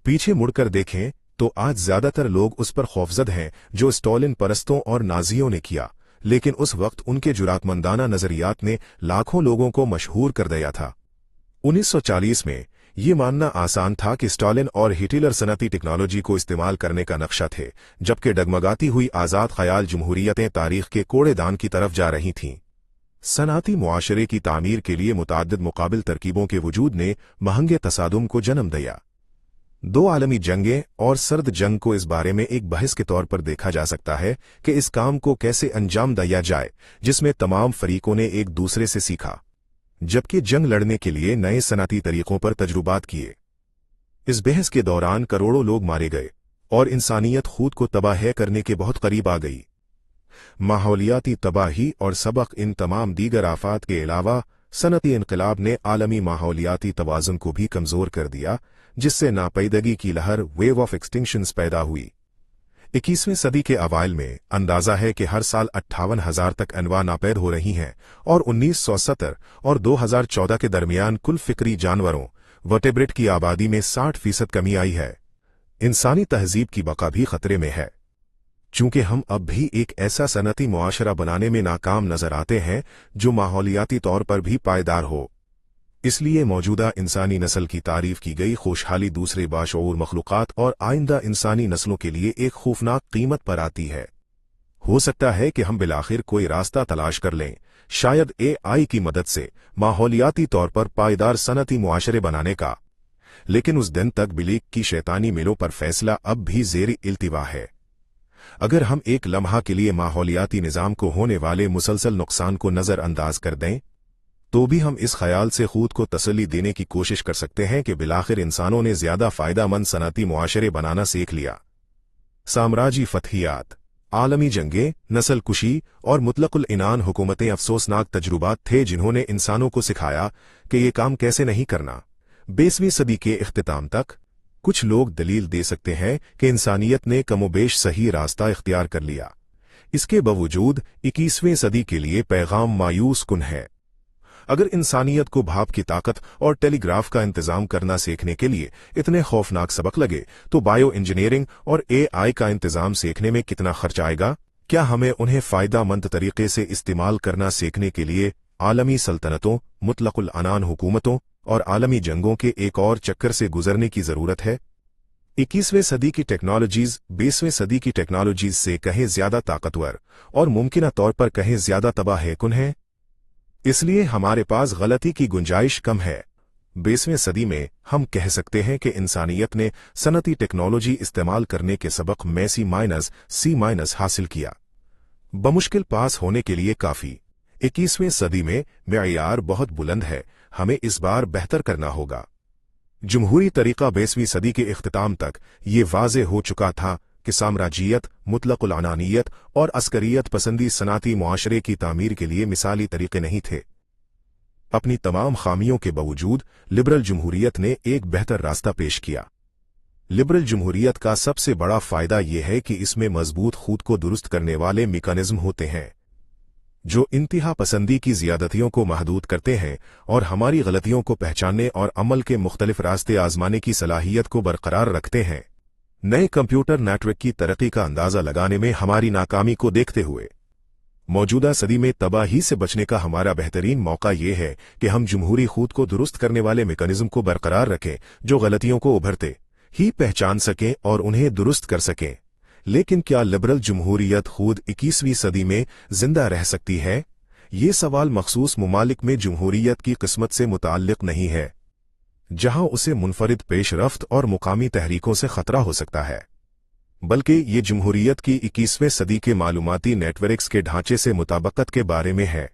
पीछे मुड़कर देखें तो आज ज्यादातर लोग उस पर खौफजद हैं जो स्टालिन परस्तों और नाजियों ने किया, लेकिन उस वक्त उनके जुरातमंदाना नजरियात ने लाखों लोगों को मशहूर कर दिया था। 1940 में ये मानना आसान था कि स्टालिन और हिटलर सनती टेक्नोलॉजी को इस्तेमाल करने का नक्शा थे, जबकि डगमगाती हुई आजाद ख्याल जमहूरियतें तारीख के कोड़ेदान की तरफ जा रही थीं। सनाती मुआशरे की तामीर के लिए मुताद्दिद मुकाबिल तरकीबों के वजूद ने महंगे तसादुम को जन्म दिया। दो आलमी जंगें और सर्द जंग को इस बारे में एक बहस के तौर पर देखा जा सकता है कि इस काम को कैसे अंजाम दिया जाए जिसमें तमाम फरीकों ने एक दूसरे से सीखा, जबकि जंग लड़ने के लिए नए सनाती तरीकों पर तजुर्बात किए। इस बहस के दौरान करोड़ों लोग मारे गए और इंसानियत खुद को तबाह करने के बहुत करीब आ गई। माहौलियाती तबाही और सबक इन तमाम दीगर आफात के अलावा सनती इनकलाब ने आलमी माहौलियाती तवाज़ुन को भी कमजोर कर दिया, जिससे नापैदगी की लहर वेव ऑफ एक्सटिंक्शंस पैदा हुई। 21वीं सदी के अवाइल में अंदाजा है कि हर साल 58,000 तक अनवा नापैद हो रही हैं और 1970 और 2014 के दरमियान कुल फिक्री जानवरों वर्टेब्रेट की आबादी में 60% कमी आई है। इंसानी तहजीब की बका भी खतरे में है। चूंकि हम अब भी एक ऐसा सनती मुआशरा बनाने में नाकाम नजर आते हैं जो माहौलियाती तौर पर भी पायदार हो, इसलिए मौजूदा इंसानी नस्ल की तारीफ की गई खुशहाली दूसरे बाशऊर मखलूक़ात और आइंदा इंसानी नस्लों के लिए एक खौफनाक कीमत पर आती है। हो सकता है कि हम बिलाखिर कोई रास्ता तलाश कर लें, शायद AI की मदद से माहौलियाती तौर पर पायदार सनती मुआशरे बनाने का, लेकिन उस दिन तक बिलीक की शैतानी मिलों पर फैसला अब भी ज़ेर इल्तिवा है। अगर हम एक लम्हा के लिए माहौलियाती निज़ाम को होने वाले मुसलसल नुकसान को नज़रअंदाज कर दें, तो भी हम इस ख्याल से खुद को तसल्ली देने की कोशिश कर सकते हैं कि बिलाखिर इंसानों ने ज्यादा फायदामंद सनती मुआशरे बनाना सीख लिया। साम्राजी फतहियात, आलमी जंगें, नस्ल कुशी और मुतलकुल इनान हुकूमतें अफसोसनाक तजुर्बात थे जिन्होंने इंसानों को सिखाया कि ये काम कैसे नहीं करना। 20वीं सदी के इख्तिताम तक कुछ लोग दलील दे सकते हैं कि इंसानियत ने कमोबेश सही रास्ता इख्तियार कर लिया। इसके बावजूद 21वीं सदी के लिए पैगाम मायूस कुन है। अगर इंसानियत को भाप की ताकत और टेलीग्राफ का इंतजाम करना सीखने के लिए इतने खौफनाक सबक लगे, तो बायो इंजीनियरिंग और AI का इंतजाम सीखने में कितना खर्च आएगा? क्या हमें उन्हें फायदामंद तरीके से इस्तेमाल करना सीखने के लिए आलमी सल्तनतों, मुतलकुल अनान हुकूमतों और आलमी जंगों के एक और चक्कर से गुजरने की जरूरत है? 21वीं सदी की टेक्नोलॉजीज 20वीं सदी की टेक्नोलॉजीज से कहीं ज्यादा ताकतवर और मुमकिन तौर पर कहीं ज्यादा तबाहकुन है, इसलिए हमारे पास गलती की गुंजाइश कम है। 20वीं सदी में हम कह सकते हैं कि इंसानियत ने सनती टेक्नोलॉजी इस्तेमाल करने के सबक में C- हासिल किया। बमुश्किल पास होने के लिए काफी। 21वीं सदी में मेयार बहुत बुलंद है, हमें इस बार बेहतर करना होगा। जमहूरी तरीका 20वीं सदी के इख्तिताम तक ये वाज़े हो चुका था कि साम्राजियत, मुतलकुल अनानियत और अस्करियत पसंदी सनाती मुआशरे की तामीर के लिए मिसाली तरीके नहीं थे। अपनी तमाम खामियों के बावजूद लिबरल जमहूरियत ने एक बेहतर रास्ता पेश किया। लिबरल जमहूरियत का सबसे बड़ा फायदा यह है कि इसमें मजबूत खुद को दुरुस्त करने वाले मेकानिज्म होते हैं जो इंतहा पसंदी की ज़ियादतियों को महदूद करते हैं और हमारी गलतियों को पहचानने और अमल के मुख्तलिफ रास्ते आजमाने की सलाहियत को बरकरार रखते हैं। नए कंप्यूटर नेटवर्क की तरक्की का अंदाजा लगाने में हमारी नाकामी को देखते हुए मौजूदा सदी में तबाही से बचने का हमारा बेहतरीन मौका यह है कि हम जमहूरी खुद को दुरुस्त करने वाले मेकानिज्म को बरकरार रखें जो गलतियों को उभरते ही पहचान सकें और उन्हें दुरुस्त कर सकें। लेकिन क्या लिबरल जमहूरियत खुद 21वीं सदी में जिंदा रह सकती है? ये सवाल मखसूस मुमालिक में जमहूरियत की किस्मत से मुताल्लिक नहीं है, जहां उसे मुनफरिद पेशरफ्त और मुकामी तहरीकों से खतरा हो सकता है। बल्कि ये जमहूरियत की 21वें सदी के मालूमाती नेटवर्क्स के ढांचे से मुताबिकत के बारे में है।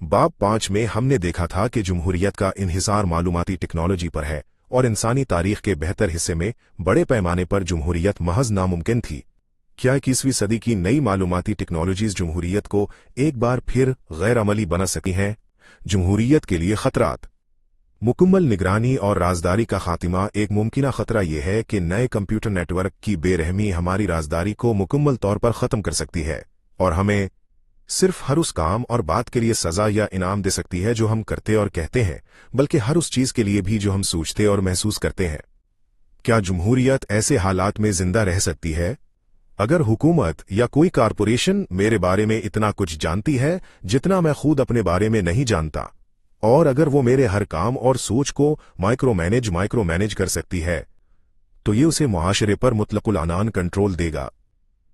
बाब 5 में हमने देखा था कि जमहूरियत का इन्हिसार मालूमाती टेक्नोलॉजी पर है और इंसानी तारीख के बेहतर हिस्से में बड़े पैमाने पर जमहूरियत महज नामुमकिन थी। क्या 21वीं सदी की नई मालूमाती टेक्नोलॉजीज जमहूरियत को एक बार फिर गैर अमली बना सकी हैं? जमहूरियत के लिए खतरात। मुकम्मल निगरानी और राजदारी का खात्मा। एक मुमकिना खतरा यह है कि नए कंप्यूटर नेटवर्क की बेरहमी हमारी राजदारी को मुकम्मल तौर पर ख़त्म कर सकती है और हमें सिर्फ हर उस काम और बात के लिए सजा या इनाम दे सकती है जो हम करते और कहते हैं, बल्कि हर उस चीज़ के लिए भी जो हम सोचते और महसूस करते हैं। क्या जमहूरियत ऐसे हालात में जिंदा रह सकती है? अगर हुकूमत या कोई कारपोरेशन मेरे बारे में इतना कुछ जानती है जितना मैं खुद अपने बारे में नहीं जानता, और अगर वो मेरे हर काम और सोच को माइक्रो मैनेज कर सकती है, तो ये उसे मुआशरे पर मुतलकुल अनान कंट्रोल देगा।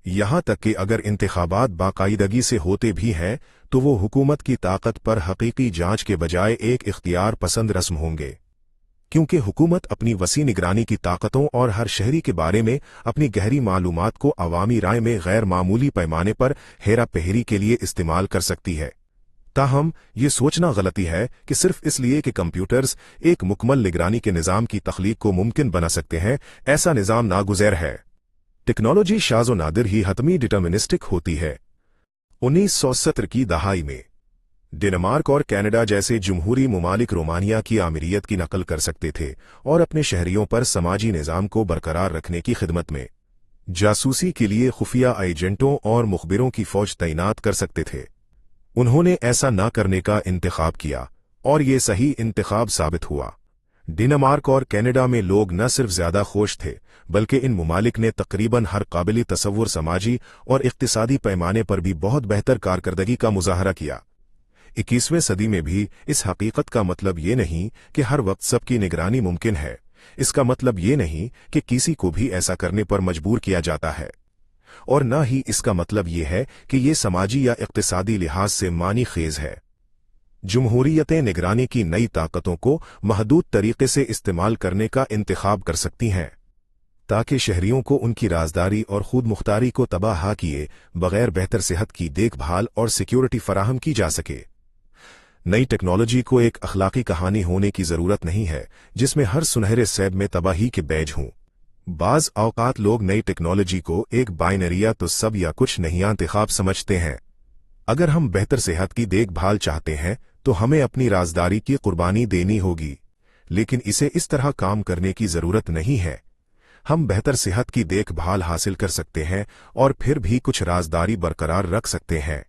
यहां तक कि अगर इंतखाबात बाकायदगी से होते भी हैं तो वो हुकूमत की ताकत पर हकीकी जांच के बजाय एक इख्तियार पसंद रस्म होंगे, क्योंकि हुकूमत अपनी वसी निगरानी की ताकतों और हर शहरी के बारे में अपनी गहरी मालूमात को अवामी राय में गैर मामूली पैमाने पर हेरा पहेरी के लिए इस्तेमाल कर सकती है। ताहम ये सोचना गलती है कि सिर्फ इसलिए कि कंप्यूटर्स एक मुकम्मल निगरानी के निज़ाम की तख्लीक को मुमकिन बना सकते हैं, ऐसा निज़ाम नागुज़ैर है। टेक्नोलॉजी शाज़ो नादिर ही हतमी डिटर्मिनिस्टिक होती है। 1970 की दहाई में डेनमार्क और कनाडा जैसे जमहूरी ममालिक रोमानिया की आमिरियत की नकल कर सकते थे और अपने शहरियों पर समाजी निज़ाम को बरकरार रखने की खिदमत में जासूसी के लिए खुफिया एजेंटों और मुखबिरों की फौज तैनात कर सकते थे। उन्होंने ऐसा न करने का इंतखाब किया और ये सही इंतखाब साबित हुआ। डेनमार्क और कनाडा में लोग न सिर्फ ज्यादा खुश थे, बल्कि इन ममालिक ने तकरीबन हर काबिल तसव्वुर समाजी और इक्तिसादी पैमाने पर भी बहुत बेहतर कारकर्दगी का मुजाहरा किया। 21वें सदी में भी इस हकीकत का मतलब ये नहीं कि हर वक्त सबकी निगरानी मुमकिन है। इसका मतलब ये नहीं कि किसी को भी ऐसा करने पर मजबूर किया जाता है, और न ही इसका मतलब ये है कि ये समाजी या इक्तिसादी लिहाज से मानी खेज है। जमहूरियतें निगरानी की नई ताकतों को महदूद तरीके से इस्तेमाल करने का इंतखाब कर सकती हैं, ताकि शहरियों को उनकी राजदारी और खुद मुख्तारी को तबाह किए बगैर बेहतर सेहत की देखभाल और सिक्योरिटी फराहम की जा सके। नई टेक्नोलॉजी को एक अखलाकी कहानी होने की जरूरत नहीं है जिसमें हर सुनहरे सैब में तबाही के बैज हों। बाज औकात लोग नई टेक्नोलॉजी को एक बाइनरिया तो सब या कुछ नहीं इंतखाब समझते हैं। अगर हम बेहतर सेहत की देखभाल चाहते हैं तो हमें अपनी राजदारी की कुर्बानी देनी होगी, लेकिन इसे इस तरह काम करने की जरूरत नहीं है। हम बेहतर सेहत की देखभाल हासिल कर सकते हैं और फिर भी कुछ राजदारी बरकरार रख सकते हैं।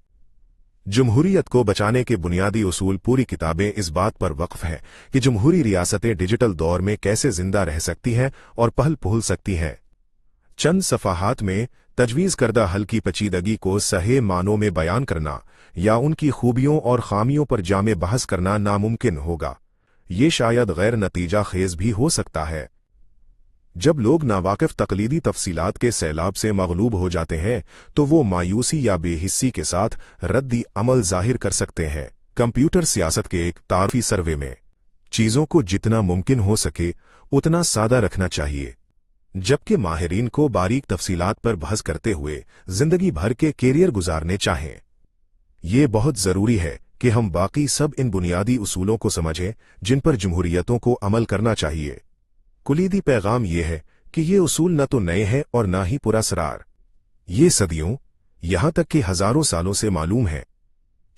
जमहूरियत को बचाने के बुनियादी उसूल। पूरी किताबें इस बात पर वक्फ हैं कि जमहूरी रियासतें डिजिटल दौर में कैसे जिंदा रह सकती हैं और पहल पुहल सकती हैं। चंद सफ़ाहात में तजवीज़ करदा हल की पेचीदगी को सही मानों में बयान करना या उनकी खूबियों और खामियों पर जामे बहस करना नामुमकिन होगा। ये शायद गैर नतीजा खेज भी हो सकता है। जब लोग नावाकिफ तकलीदी तफसीलात के सैलाब से मगलूब हो जाते हैं तो वो मायूसी या बेहिस्सी के साथ रद्दी अमल जाहिर कर सकते हैं। कंप्यूटर सियासत के एक तारीफी सर्वे में चीज़ों को जितना मुमकिन हो सके उतना सादा रखना चाहिए, जबकि माहिरीन को बारीक तफसीलात पर बहस करते हुए जिंदगी भर के कैरियर गुजारने चाहें। ये बहुत जरूरी है कि हम बाकी सब इन बुनियादी उसूलों को समझें जिन पर जमहूरियतों को अमल करना चाहिए। कुलीदी पैगाम यह है कि ये उसूल न तो नए हैं और न ही पुरअसरार। ये सदियों, यहां तक कि हजारों सालों से मालूम है।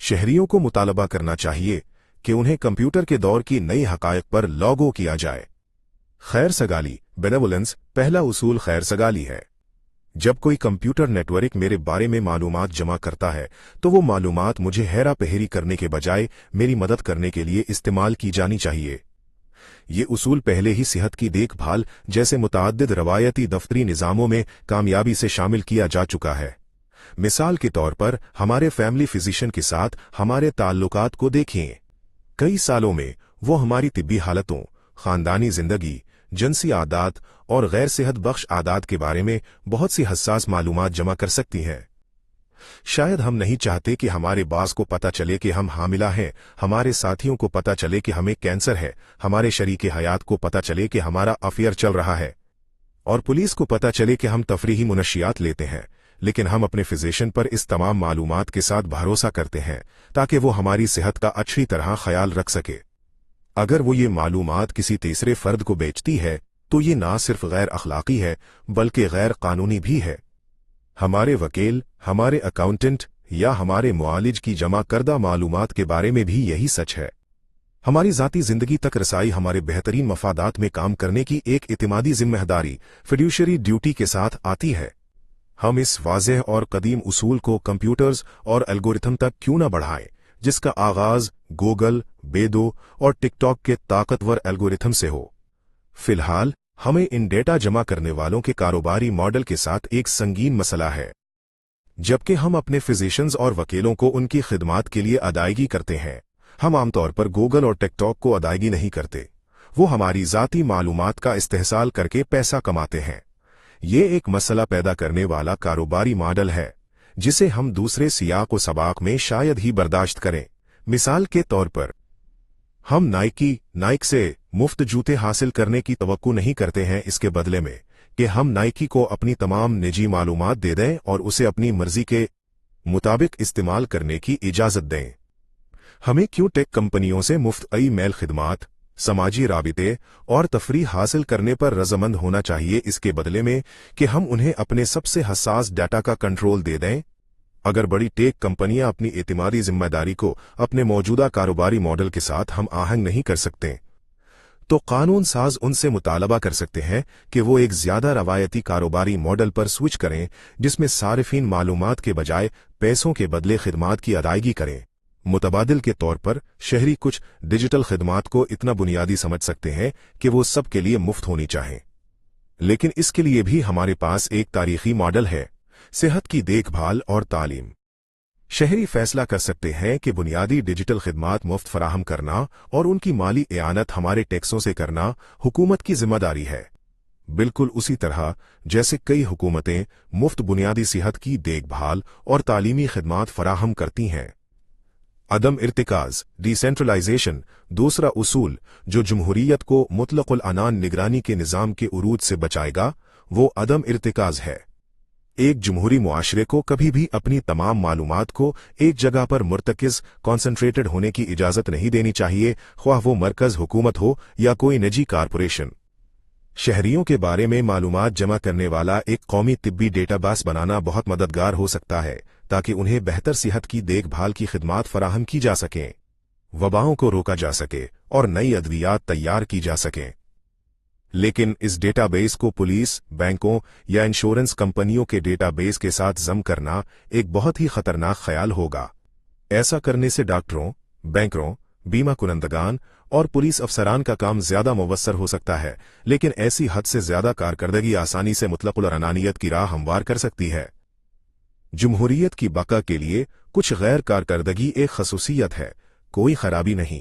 शहरियों को मुतालबा करना चाहिए कि उन्हें कंप्यूटर के दौर की नई हकायक पर लॉगो किया जाए। खैर सगाली बेनेवोलेंस। पहला उसूल खैर सगाली है। जब कोई कंप्यूटर नेटवर्क मेरे बारे में मालूमात जमा करता है तो वो मालूमात मुझे हेरा पहेरी करने के बजाय मेरी मदद करने के लिए इस्तेमाल की जानी चाहिए। ये उसूल पहले ही सेहत की देखभाल जैसे मुतअद्दिद रवायती दफ्तरी निज़ामों में कामयाबी से शामिल किया जा चुका है। मिसाल के तौर पर हमारे फैमिली फिजिशियन के साथ हमारे ताल्लुकात को देखें। कई सालों में वो हमारी तिब्बी हालतों, खानदानी जिंदगी, जिनसी आदात और गैर सेहत बख्श आदात के बारे में बहुत सी हसास मालूमात जमा कर सकती हैं। शायद हम नहीं चाहते कि हमारे बास को पता चले कि हम हामिला हैं, हमारे साथियों को पता चले कि हमें कैंसर है, हमारे शरीके हयात को पता चले कि हमारा अफेयर चल रहा है। और पुलिस को पता चले कि हम तफरीही मुनशियात लेते हैं, लेकिन हम अपने फिजिशियन पर इस तमाम मालूमात के साथ भरोसा करते हैं ताकि वो हमारी सेहत का अच्छी तरह ख्याल रख सके। अगर वो ये मालूमात किसी तीसरे फर्द को बेचती है तो ये ना सिर्फ गैर अखलाकी है बल्कि गैर कानूनी भी है। हमारे वकील, हमारे अकाउंटेंट या हमारे मुआलिज की जमा करदा मालूमात के बारे में भी यही सच है। हमारी ज़ाती ज़िंदगी तक रसाई हमारे बेहतरीन मफादात में काम करने की एक इतिमादी जिम्मेदारी फिड्यूशरी ड्यूटी के साथ आती है। हम इस वाज़ेह और कदीम उसूल को कंप्यूटर्स और एल्गोरिथम तक क्यों न बढ़ाएं, जिसका आगाज गूगल, बेदो और टिकटॉक के ताकतवर एल्गोरिथम से हो। फिलहाल हमें इन डेटा जमा करने वालों के कारोबारी मॉडल के साथ एक संगीन मसला है। जबकि हम अपने फिजिशियंस और वकीलों को उनकी खिदमात के लिए अदायगी करते हैं, हम आमतौर पर गूगल और टिकटॉक को अदायगी नहीं करते। वो हमारी ज़ाती मालूमात का इस्तेहसाल करके पैसा कमाते हैं। ये एक मसला पैदा करने वाला कारोबारी मॉडल है जिसे हम दूसरे सियाक व सबाक में शायद ही बर्दाश्त करें। मिसाल के तौर पर, हम नाइक से मुफ्त जूते हासिल करने की तवक्को नहीं करते हैं इसके बदले में कि हम नाइकी को अपनी तमाम निजी मालूमात दे दें और उसे अपनी मर्जी के मुताबिक इस्तेमाल करने की इजाज़त दें। हमें क्यों टेक कंपनियों से मुफ्त मेल खिदमात, समाजी राबिते और तफरीह हासिल करने पर रजामंद होना चाहिए इसके बदले में कि हम उन्हें अपने सबसे हसास डाटा का कंट्रोल दे दें? अगर बड़ी टेक कंपनियां अपनी एतिमादी जिम्मेदारी को अपने मौजूदा कारोबारी मॉडल के साथ हम आहंग नहीं कर सकते, तो कानून साज उनसे मुतालबा कर सकते हैं कि वो एक ज्यादा रवायती कारोबारी मॉडल पर स्विच करें जिसमें सारिफीन मालूमात के बजाय पैसों के बदले खिदमात की अदायगी करें। मुतबादिल के तौर पर शहरी कुछ डिजिटल खिदमात को इतना बुनियादी समझ सकते हैं कि वो सब के लिए मुफ्त होनी चाहें, लेकिन इसके लिए भी हमारे पास एक तारीखी मॉडल है, सेहत की देखभाल और तालीम। शहरी फैसला कर सकते हैं कि बुनियादी डिजिटल खिदमात मुफ्त फराहम करना और उनकी माली एआनत हमारे टैक्सों से करना हुकूमत की जिम्मेदारी है, बिल्कुल उसी तरह जैसे कई हुकूमतें मुफ्त बुनियादी सेहत की देखभाल और तालीमी खिदमात फराहम करती हैं। अदम इर्तिकाज, डिसेंट्रलाइजेशन, दूसरा उसूल जो जमहूरियत को मुतलकुल अनान निगरानी के निज़ाम के उरूज से बचाएगा, वो अदम इर्तिकाज है। एक जमहूरी मुआशरे को कभी भी अपनी तमाम मालूमात को एक जगह पर मुर्तकिज कॉन्सेंट्रेटेड होने की इजाज़त नहीं देनी चाहिए, ख्वाह वो मरकज हुकूमत हो या कोई निजी कारपोरेशन। शहरियों के बारे में मालूमात जमा करने वाला एक कौमी तिब्बी डेटाबेस बनाना बहुत मददगार हो सकता है ताकि उन्हें बेहतर सेहत की देखभाल की खिदमात फराहम की जा सकें, वबाओं को रोका जा सके और नई अद्वियात तैयार की जा सकें। लेकिन इस डेटाबेस को पुलिस, बैंकों या इंश्योरेंस कंपनियों के डेटाबेस के साथ जम करना एक बहुत ही खतरनाक ख्याल होगा। ऐसा करने से डॉक्टरों, बैंकरों, बीमा कुनंदगान और पुलिस अफसरान का काम ज्यादा मुवस्सर हो सकता है, लेकिन ऐसी हद से ज्यादा कारकर्दगी आसानी से मुतलकुल अनानियत की राह हमवार कर सकती है। जमहूरियत की बका के लिए कुछ गैर कारकर्दगी एक खसूसियत है, कोई खराबी नहीं।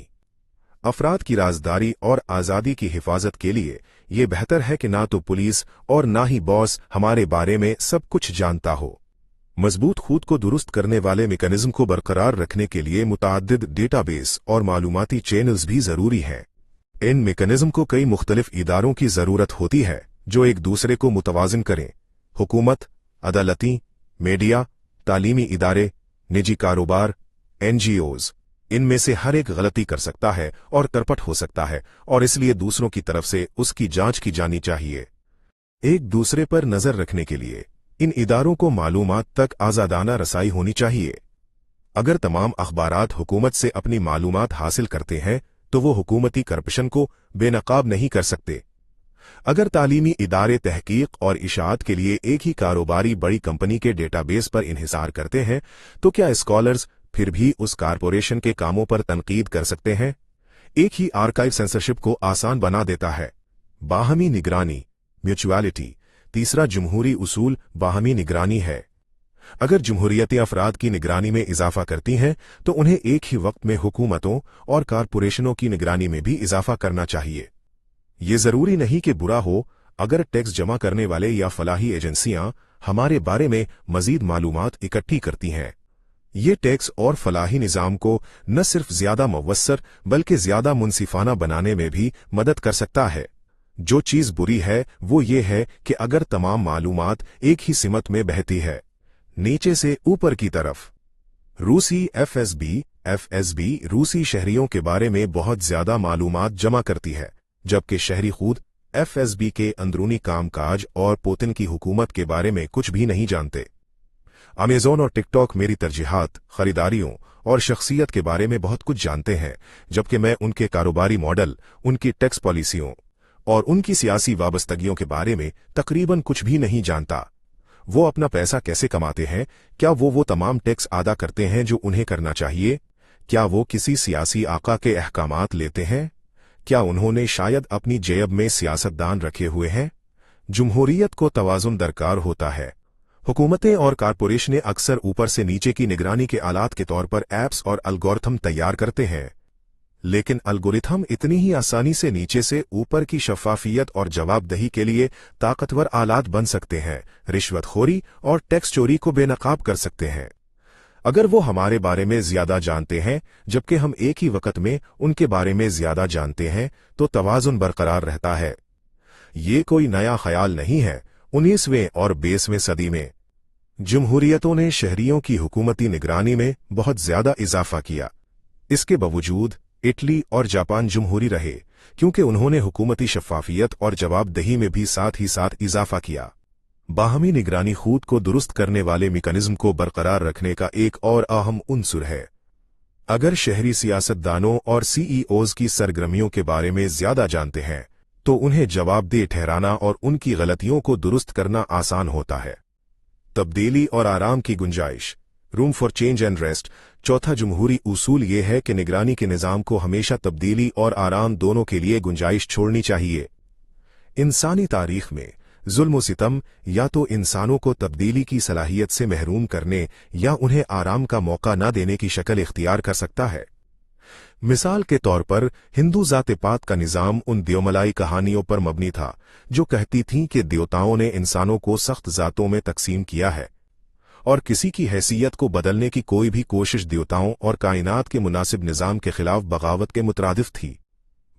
अफराद की राजदारी और आज़ादी की हिफाजत के लिए ये बेहतर है कि ना तो पुलिस और ना ही बॉस हमारे बारे में सब कुछ जानता हो। मजबूत खुद को दुरुस्त करने वाले मैकेनिज्म को बरकरार रखने के लिए मुतअद्दिद डेटाबेस और मालूमाती चैनल्स भी जरूरी हैं। इन मैकेनिज्म को कई मुख्तलिफ इदारों की जरूरत होती है जो एक दूसरे को मुतवाज़िन करें। हुकूमत, अदालती, मीडिया, तालीमी इदारे, निजी कारोबार, NGOs, इनमें से हर एक गलती कर सकता है और तरपट हो सकता है और इसलिए दूसरों की तरफ से उसकी जांच की जानी चाहिए। एक दूसरे पर नजर रखने के लिए इन इदारों को मालूमात तक आज़ादाना रसाई होनी चाहिए। अगर तमाम अखबारात हुकूमत से अपनी मालूमात हासिल करते हैं तो वो हुकूमती करप्शन को बेनकाब नहीं कर सकते। अगर तालीमी इदारे तहकीक और इशाअत के लिए एक ही कारोबारी बड़ी कंपनी के डेटाबेस पर इन्हिसार करते हैं तो क्या स्कॉलर्स फिर भी उस कारपोरेशन के कामों पर तनकीद कर सकते हैं? एक ही आर्काइव सेंसरशिप को आसान बना देता है। बाहमी निगरानी, म्यूचुअलिटी, तीसरा जमहूरी उसूल बाहमी निगरानी है। अगर जमहूरियतें अफराद की निगरानी में इजाफा करती हैं तो उन्हें एक ही वक्त में हुकूमतों और कारपोरेशनों की निगरानी में भी इजाफा करना चाहिए। ये जरूरी नहीं कि बुरा हो अगर टैक्स जमा करने वाले या फलाही एजेंसियां हमारे बारे में मजीद मालूमात इकट्ठी करती हैं। ये टैक्स और फलाही निज़ाम को न सिर्फ ज्यादा मुवस्सर बल्कि ज्यादा मुनसिफाना बनाने में भी मदद कर सकता है। जो चीज बुरी है वो ये है कि अगर तमाम मालूमात एक ही सिमत में बहती है, नीचे से ऊपर की तरफ। रूसी एफएसबी रूसी शहरियों के बारे में बहुत ज्यादा मालूमात जमा करती है, जबकि शहरी खुद एफएसबी के अंदरूनी कामकाज और पुतिन की हुकूमत के बारे में कुछ भी नहीं जानते। अमेज़न और टिकटॉक मेरी तरजीहात, खरीदारियों और शख्सियत के बारे में बहुत कुछ जानते हैं, जबकि मैं उनके कारोबारी मॉडल, उनकी टैक्स पॉलिसियों और उनकी सियासी वाबस्तगियों के बारे में तकरीबन कुछ भी नहीं जानता। वो अपना पैसा कैसे कमाते हैं? क्या वो तमाम टैक्स अदा करते हैं जो उन्हें करना चाहिए? क्या वो किसी सियासी आका के अहकामात लेते हैं? क्या उन्होंने शायद अपनी जेब में सियासतदान रखे हुए हैं? जमहूरियत को तवाज़ुन दरकार होता है। हुकूमतें और कारपोरेशनें अक्सर ऊपर से नीचे की निगरानी के आलात के तौर पर ऐप्स और एल्गोरिथम तैयार करते हैं, लेकिन एल्गोरिथम इतनी ही आसानी से नीचे से ऊपर की शफाफियत और जवाबदही के लिए ताकतवर आलात बन सकते हैं, रिश्वतखोरी और टैक्स चोरी को बेनकाब कर सकते हैं। अगर वो हमारे बारे में ज्यादा जानते हैं जबकि हम एक ही वक्त में उनके बारे में ज्यादा जानते हैं, तो तवाज़ुन बरकरार रहता है। ये कोई नया ख्याल नहीं है। 19वें और 20वें सदी में जमहूरियतों ने शहरियों की हुकूमती निगरानी में बहुत ज्यादा इजाफा किया। इसके बावजूद इटली और जापान जमहूरी रहे, क्योंकि उन्होंने हुकूमती शफाफियत और जवाबदही में भी साथ ही साथ इजाफा किया। बाहमी निगरानी खुद को दुरुस्त करने वाले मेकनिज्म को बरकरार रखने का एक और अहम उन्सुर है। अगर शहरी सियासतदानों और सीईओज की सरगर्मियों के बारे में ज्यादा जानते हैं, तो उन्हें जवाबदेह ठहराना और उनकी गलतियों को दुरुस्त करना आसान होता है। तब्दीली और आराम की गुंजाइश, room for change and rest. चौथा जमहूरी उसूल ये है कि निगरानी के निज़ाम को हमेशा तब्दीली और आराम दोनों के लिए गुंजाइश छोड़नी चाहिए। इंसानी तारीख में जुल्म व सितम या तो इंसानों को तब्दीली की सलाहियत से महरूम करने या उन्हें आराम का मौका न देने की शक्ल इख्तियार कर सकता है। मिसाल के तौर पर हिंदू ज़ात-ए-पात का निज़ाम उन देवमलाई कहानियों पर मबनी था जो कहती थीं कि देवताओं ने इंसानों को सख्त ज़ातों में तकसीम किया है और किसी की हैसियत को बदलने की कोई भी कोशिश देवताओं और कायनात के मुनासिब निज़ाम के खिलाफ बगावत के मुतरादिफ थी।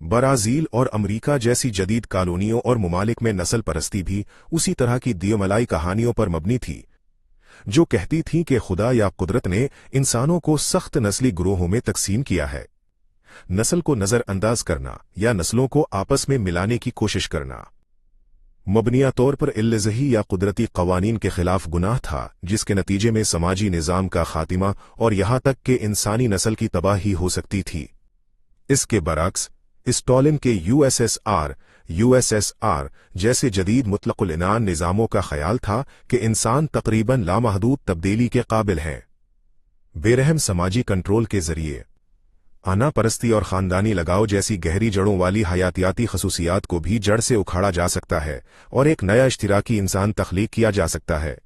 ब्राज़ील और अमरीका जैसी जदीद कॉलोनियों और ममालिक में नस्ल परस्ती भी उसी तरह की देवमलाई कहानियों पर मबनी थी, जो कहती थीं कि खुदा या कुदरत ने इंसानों को सख्त नस्ली ग्रोहों में तकसीम किया है। नस्ल को नजरअंदाज करना या नस्लों को आपस में मिलाने की कोशिश करना मबनिया तौर पर इल्लज़ही या कुदरती कवानीन के खिलाफ गुनाह था, जिसके नतीजे में समाजी निज़ाम का खातिमा और यहां तक कि इंसानी नस्ल की तबाही हो सकती थी। इसके बरक्स स्टॉलिन के यूएसएसआर जैसे जदीद मुतलकुल इनान निज़ामों का ख्याल था कि इंसान तकरीबन लामहदूद तब्दीली के काबिल हैं। बेरहम समाजी कंट्रोल के जरिए आना परस्ती और खानदानी लगाव जैसी गहरी जड़ों वाली हयातियाती खसूसियात को भी जड़ से उखाड़ा जा सकता है और एक नया इश्तिराकी इंसान तख्लीक किया जा सकता है।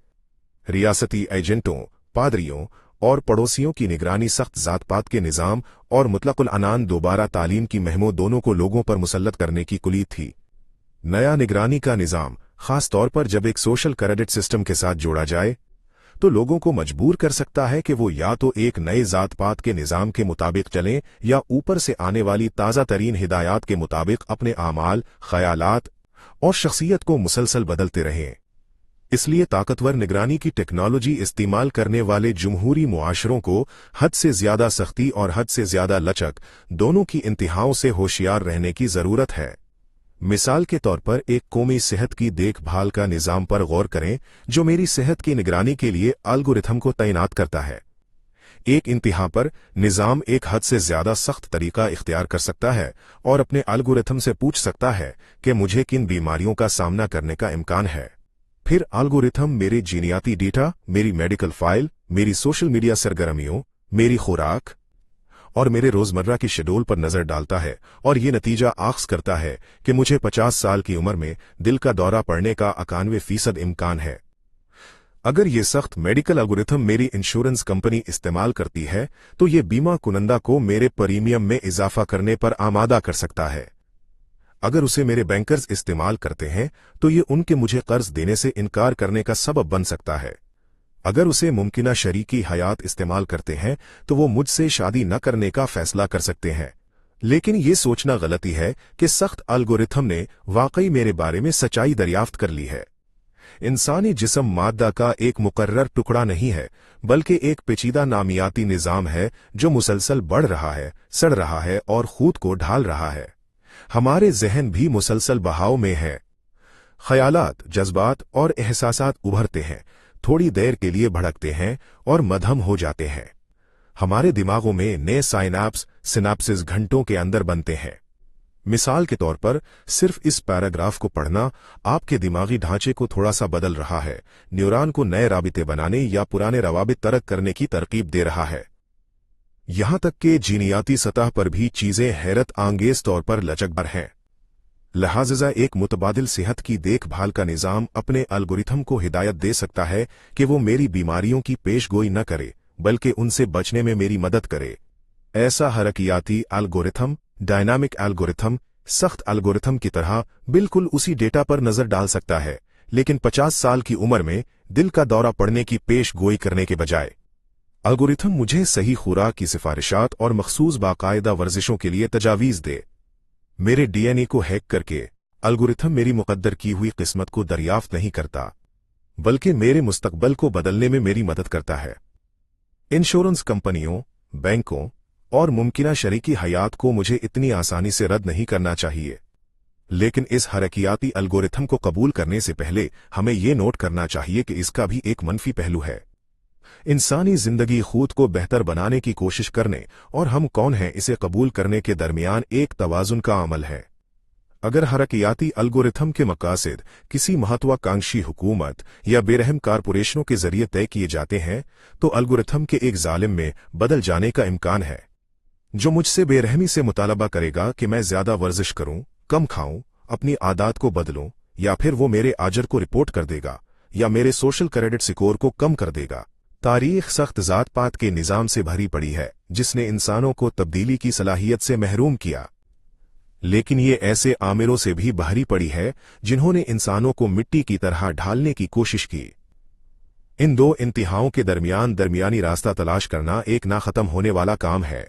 रियासती एजेंटों, पादरियों और पड़ोसियों की निगरानी, सख्त ज़ात-पात के निज़ाम और मुतलकुल अनान दोबारा तालीम की महमों दोनों को लोगों पर मुसल्लत करने की कुलीद थी। नया निगरानी का निज़ाम, खास तौर पर जब एक सोशल क्रेडिट सिस्टम के साथ जोड़ा जाए, तो लोगों को मजबूर कर सकता है कि वो या तो एक नए ज़ात-पात के निज़ाम के मुताबिक चलें या ऊपर से आने वाली ताज़ा तरीन हिदायत के मुताबिक अपने आमाल, ख्यालात और शख्सियत को मुसलसल बदलते रहें। इसलिए ताकतवर निगरानी की टेक्नोलॉजी इस्तेमाल करने वाले जमहूरी मुआशरों को हद से ज्यादा सख्ती और हद से ज्यादा लचक दोनों की इंतहाओं से होशियार रहने की जरूरत है। मिसाल के तौर पर एक कौमी सेहत की देखभाल का निज़ाम पर गौर करें जो मेरी सेहत की निगरानी के लिए एल्गोरिथम को तैनात करता है। एक इंतहा पर निज़ाम एक हद से ज्यादा सख्त तरीका इख्तियार कर सकता है और अपने एल्गोरिथम से पूछ सकता है कि मुझे किन बीमारियों का सामना करने का इम्कान है। फिर एल्गोरिथम मेरे जीनियाती डेटा, मेरी मेडिकल फाइल, मेरी सोशल मीडिया सरगर्मियों, मेरी खुराक और मेरे रोजमर्रा की शेड्यूल पर नजर डालता है और ये नतीजा आख्स करता है कि मुझे 50 साल की उम्र में दिल का दौरा पड़ने का 91% इम्कान है। अगर ये सख्त मेडिकल एल्गोरिथम मेरी इंश्योरेंस कंपनी इस्तेमाल करती है तो ये बीमा कुनंदा को मेरे प्रीमियम में इजाफा करने पर आमादा कर सकता है। अगर उसे मेरे बैंकर्स इस्तेमाल करते हैं तो ये उनके मुझे कर्ज देने से इनकार करने का सबब बन सकता है। अगर उसे मुमकिना शरीकी हयात इस्तेमाल करते हैं तो वो मुझसे शादी न करने का फैसला कर सकते हैं। लेकिन ये सोचना गलती है कि सख्त एल्गोरिथम ने वाकई मेरे बारे में सच्चाई दरियाफ्त कर ली है। इंसानी जिस्म मादा का एक मुकर्रर टुकड़ा नहीं है, बल्कि एक पेचीदा नामियाती निज़ाम है जो मुसलसल बढ़ रहा है, सड़ रहा है और खुद को ढाल रहा है। हमारे जहन भी मुसलसल बहाव में है। ख्यालात, जज्बात और एहसासात उभरते हैं, थोड़ी देर के लिए भड़कते हैं और मध्यम हो जाते हैं। हमारे दिमागों में नए सिनाप्सिस घंटों के अंदर बनते हैं। मिसाल के तौर पर सिर्फ इस पैराग्राफ को पढ़ना आपके दिमागी ढांचे को थोड़ा सा बदल रहा है, न्यूरॉन को नए राबिते बनाने या पुराने रवाबित तरक करने की तरकीब दे रहा है। यहां तक कि जीनियाती सतह पर भी चीजें हैरत आंगेज तौर पर लचकदार हैं। लिहाजा एक मुतबादिल सेहत की देखभाल का निज़ाम अपने एल्गोरिथम को हिदायत दे सकता है कि वो मेरी बीमारियों की पेशगोई न करे, बल्कि उनसे बचने में मेरी मदद करे। ऐसा हरकियाती एल्गोरिथम, डायनामिक एल्गोरिथम, सख्त एल्गोरिथम की तरह बिल्कुल उसी डेटा पर नजर डाल सकता है, लेकिन 50 साल की उम्र में दिल का दौरा पड़ने की पेश गोई करने के बजाय। एल्गोरिथम मुझे सही खुराक की सिफारिशात और मखसूस बाकायदा वर्जिशों के लिए तजावीज़ दे। मेरे डीएनए को हैक करके एल्गोरिथम मेरी मुकद्दर की हुई किस्मत को दरियाफ्त नहीं करता, बल्कि मेरे मुस्तकबल को बदलने में मेरी मदद करता है। इंश्योरेंस कंपनियों, बैंकों और मुमकिना शरीकी हयात को मुझे इतनी आसानी से रद्द नहीं करना चाहिए, लेकिन इस हरकियाती एल्गोरिथम को कबूल करने से पहले हमें यह नोट करना चाहिए कि इसका भी एक मनफी पहलू है। इंसानी जिंदगी खुद को बेहतर बनाने की कोशिश करने और हम कौन हैं इसे कबूल करने के दरमियान एक तवाजुन का अमल है। अगर हरकियाती एल्गोरिथम के मकासद किसी महत्वाकांक्षी हुकूमत या बेरहम कारपोरेशनों के जरिए तय किए जाते हैं, तो एल्गोरिथम के एक जालिम में बदल जाने का इम्कान है, जो मुझसे बेरहमी से मुतालबा करेगा कि मैं ज्यादा वर्जिश करूं, कम खाऊं, अपनी आदत को बदलूं, या फिर वो मेरे आजर को रिपोर्ट कर देगा या मेरे सोशल क्रेडिट स्कोर को कम कर देगा। तारीख सख्त जात पात के निज़ाम से भरी पड़ी है, जिसने इंसानों को तब्दीली की सलाहियत से महरूम किया, लेकिन ये ऐसे आमिरों से भी भरी पड़ी है जिन्होंने इंसानों को मिट्टी की तरह ढालने की कोशिश की। इन दो इंतहाओं के दरमियान दरमियानी रास्ता तलाश करना एक ना खत्म होने वाला काम है।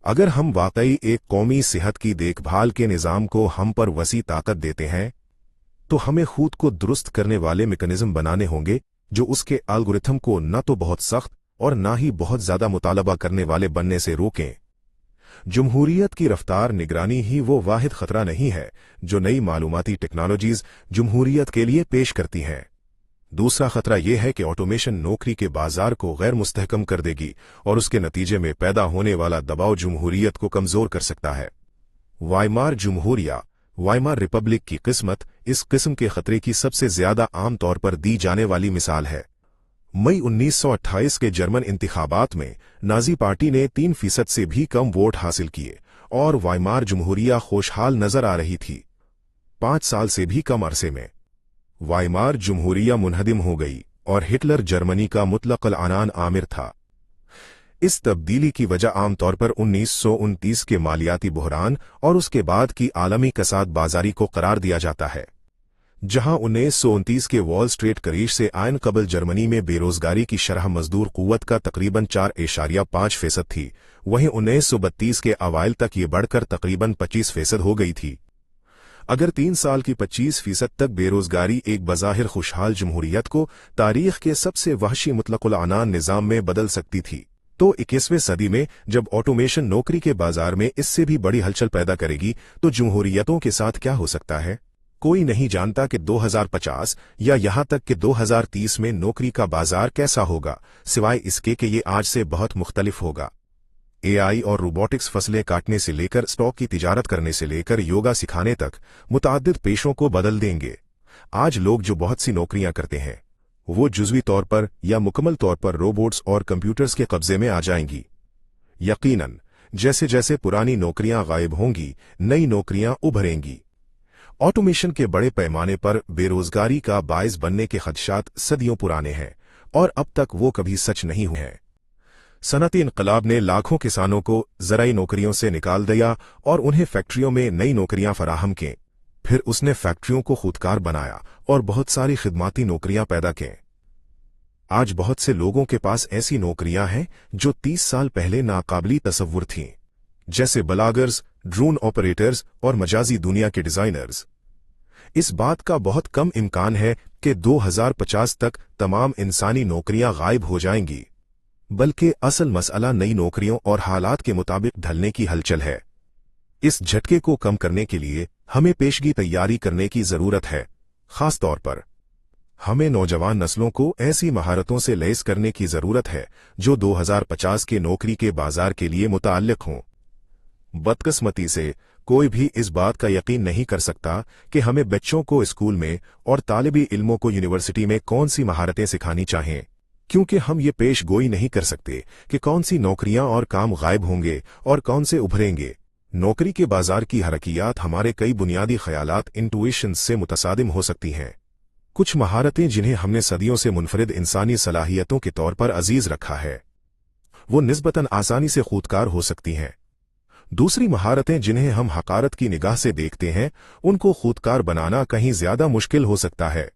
अगर हम वाकई एक कौमी सेहत की देखभाल के निज़ाम को हम पर वसी ताकत देते हैं, तो हमें खुद को दुरुस्त करने वाले मैकेनिज्म बनाने होंगे जो उसके एल्गोरिथम को न तो बहुत सख्त और ना ही बहुत ज्यादा मुतालबा करने वाले बनने से रोकें। जमहूरियत की रफ्तार निगरानी ही वो वाहिद खतरा नहीं है जो नई मालूमाती टेक्नोलॉजीज जमहूरियत के लिए पेश करती हैं। दूसरा खतरा यह है कि ऑटोमेशन नौकरी के बाजार को गैर मुस्तहकम कर देगी और उसके नतीजे में पैदा होने वाला दबाव जमहूरियत को कमजोर कर सकता है। वाइमार जमहूरिया, वाइमार रिपब्लिक की किस्मत इस किस्म के खतरे की सबसे ज्यादा आम तौर पर दी जाने वाली मिसाल है। मई 1928 के जर्मन इंतखाबात में नाजी पार्टी ने 3% से भी कम वोट हासिल किए और वाइमार जमहूरिया खुशहाल नजर आ रही थी। 5 साल से भी कम अरसे में वाइमार जमहूरिया मुनहदिम हो गई और हिटलर जर्मनी का मुतलक़ अल-अनान आमिर था। इस तब्दीली की वजह आमतौर पर 1929 के मालियाती बहरान और उसके बाद की आलमी कसाद बाजारी को करार दिया जाता है। जहां 1929 के वॉल स्ट्रीट क्रैश से आयन कबल जर्मनी में बेरोजगारी की शरह मजदूर कुव्वत का तकरीबन 4.5% थी, वहीं 1932 के अवाइल तक ये बढ़कर तकरीबन 25% हो गई थी। अगर 3 साल की 25% तक बेरोजगारी एक बज़ाहिर खुशहाल जमहूरियत को तारीख के सबसे वहशी मुतलक़ अल-अनान निज़ाम में बदल सकती थी, तो 21वीं सदी में जब ऑटोमेशन नौकरी के बाजार में इससे भी बड़ी हलचल पैदा करेगी, तो जमहूरियतों के साथ क्या हो सकता है? कोई नहीं जानता कि 2050 या यहां तक कि 2030 में नौकरी का बाजार कैसा होगा, सिवाय इसके कि ये आज से बहुत मुख्तलिफ होगा। एआई और रोबोटिक्स फसलें काटने से लेकर स्टॉक की तिजारत करने से लेकर योगा सिखाने तक मुतअद्दिद पेशों को बदल देंगे। आज लोग जो बहुत सी नौकरियां करते हैं, वो जुज़वी तौर पर या मुकम्मल तौर पर रोबोट्स और कंप्यूटर्स के कब्जे में आ जाएंगी। यकीनन जैसे जैसे पुरानी नौकरियां गायब होंगी, नई नौकरियां उभरेंगी। ऑटोमेशन के बड़े पैमाने पर बेरोजगारी का बायस बनने के खदशात सदियों पुराने हैं और अब तक वो कभी सच नहीं हुए हैं। सनअती इनकलाब ने लाखों किसानों को ज़राई नौकरियों से निकाल दिया और उन्हें फैक्ट्रियों में नई नौकरियां फराहम की। फिर उसने फैक्ट्रियों को खुदकार बनाया और बहुत सारी खिदमाती नौकरियां पैदा की। आज बहुत से लोगों के पास ऐसी नौकरियां हैं जो 30 साल पहले नाकाबिल तसव्वुर थीं। जैसे ब्लॉगर्स, ड्रोन ऑपरेटर्स और मजाजी दुनिया के डिजाइनर्स। इस बात का बहुत कम इम्कान है कि 2050 तक तमाम इंसानी नौकरियां गायब हो जाएंगी, बल्कि असल मसला नई नौकरियों और हालात के मुताबिक ढलने की हलचल है। इस झटके को कम करने के लिए हमें पेशगी तैयारी करने की जरूरत है। खास तौर पर हमें नौजवान नस्लों को ऐसी महारतों से लैस करने की जरूरत है जो 2050 के नौकरी के बाजार के लिए मुताल्लिक हों। बदकिस्मती से कोई भी इस बात का यकीन नहीं कर सकता कि हमें बच्चों को स्कूल में और तालिबी इल्मों को यूनिवर्सिटी में कौन सी महारतें सिखानी चाहिए, क्योंकि हम ये पेश गोई नहीं कर सकते कि कौन सी नौकरियां और काम गायब होंगे और कौन से उभरेंगे। नौकरी के बाजार की हरकियात हमारे कई बुनियादी ख्यालात इंटुइशंस से मुतसादिम हो सकती हैं। कुछ महारतें जिन्हें हमने सदियों से मुनफरिद इंसानी सलाहियतों के तौर पर अजीज रखा है, वो निस्बतन आसानी से खूदकार हो सकती हैं। दूसरी महारतें जिन्हें हम हकारत की निगाह से देखते हैं, उनको खूदकार बनाना कहीं ज्यादा मुश्किल हो सकता है।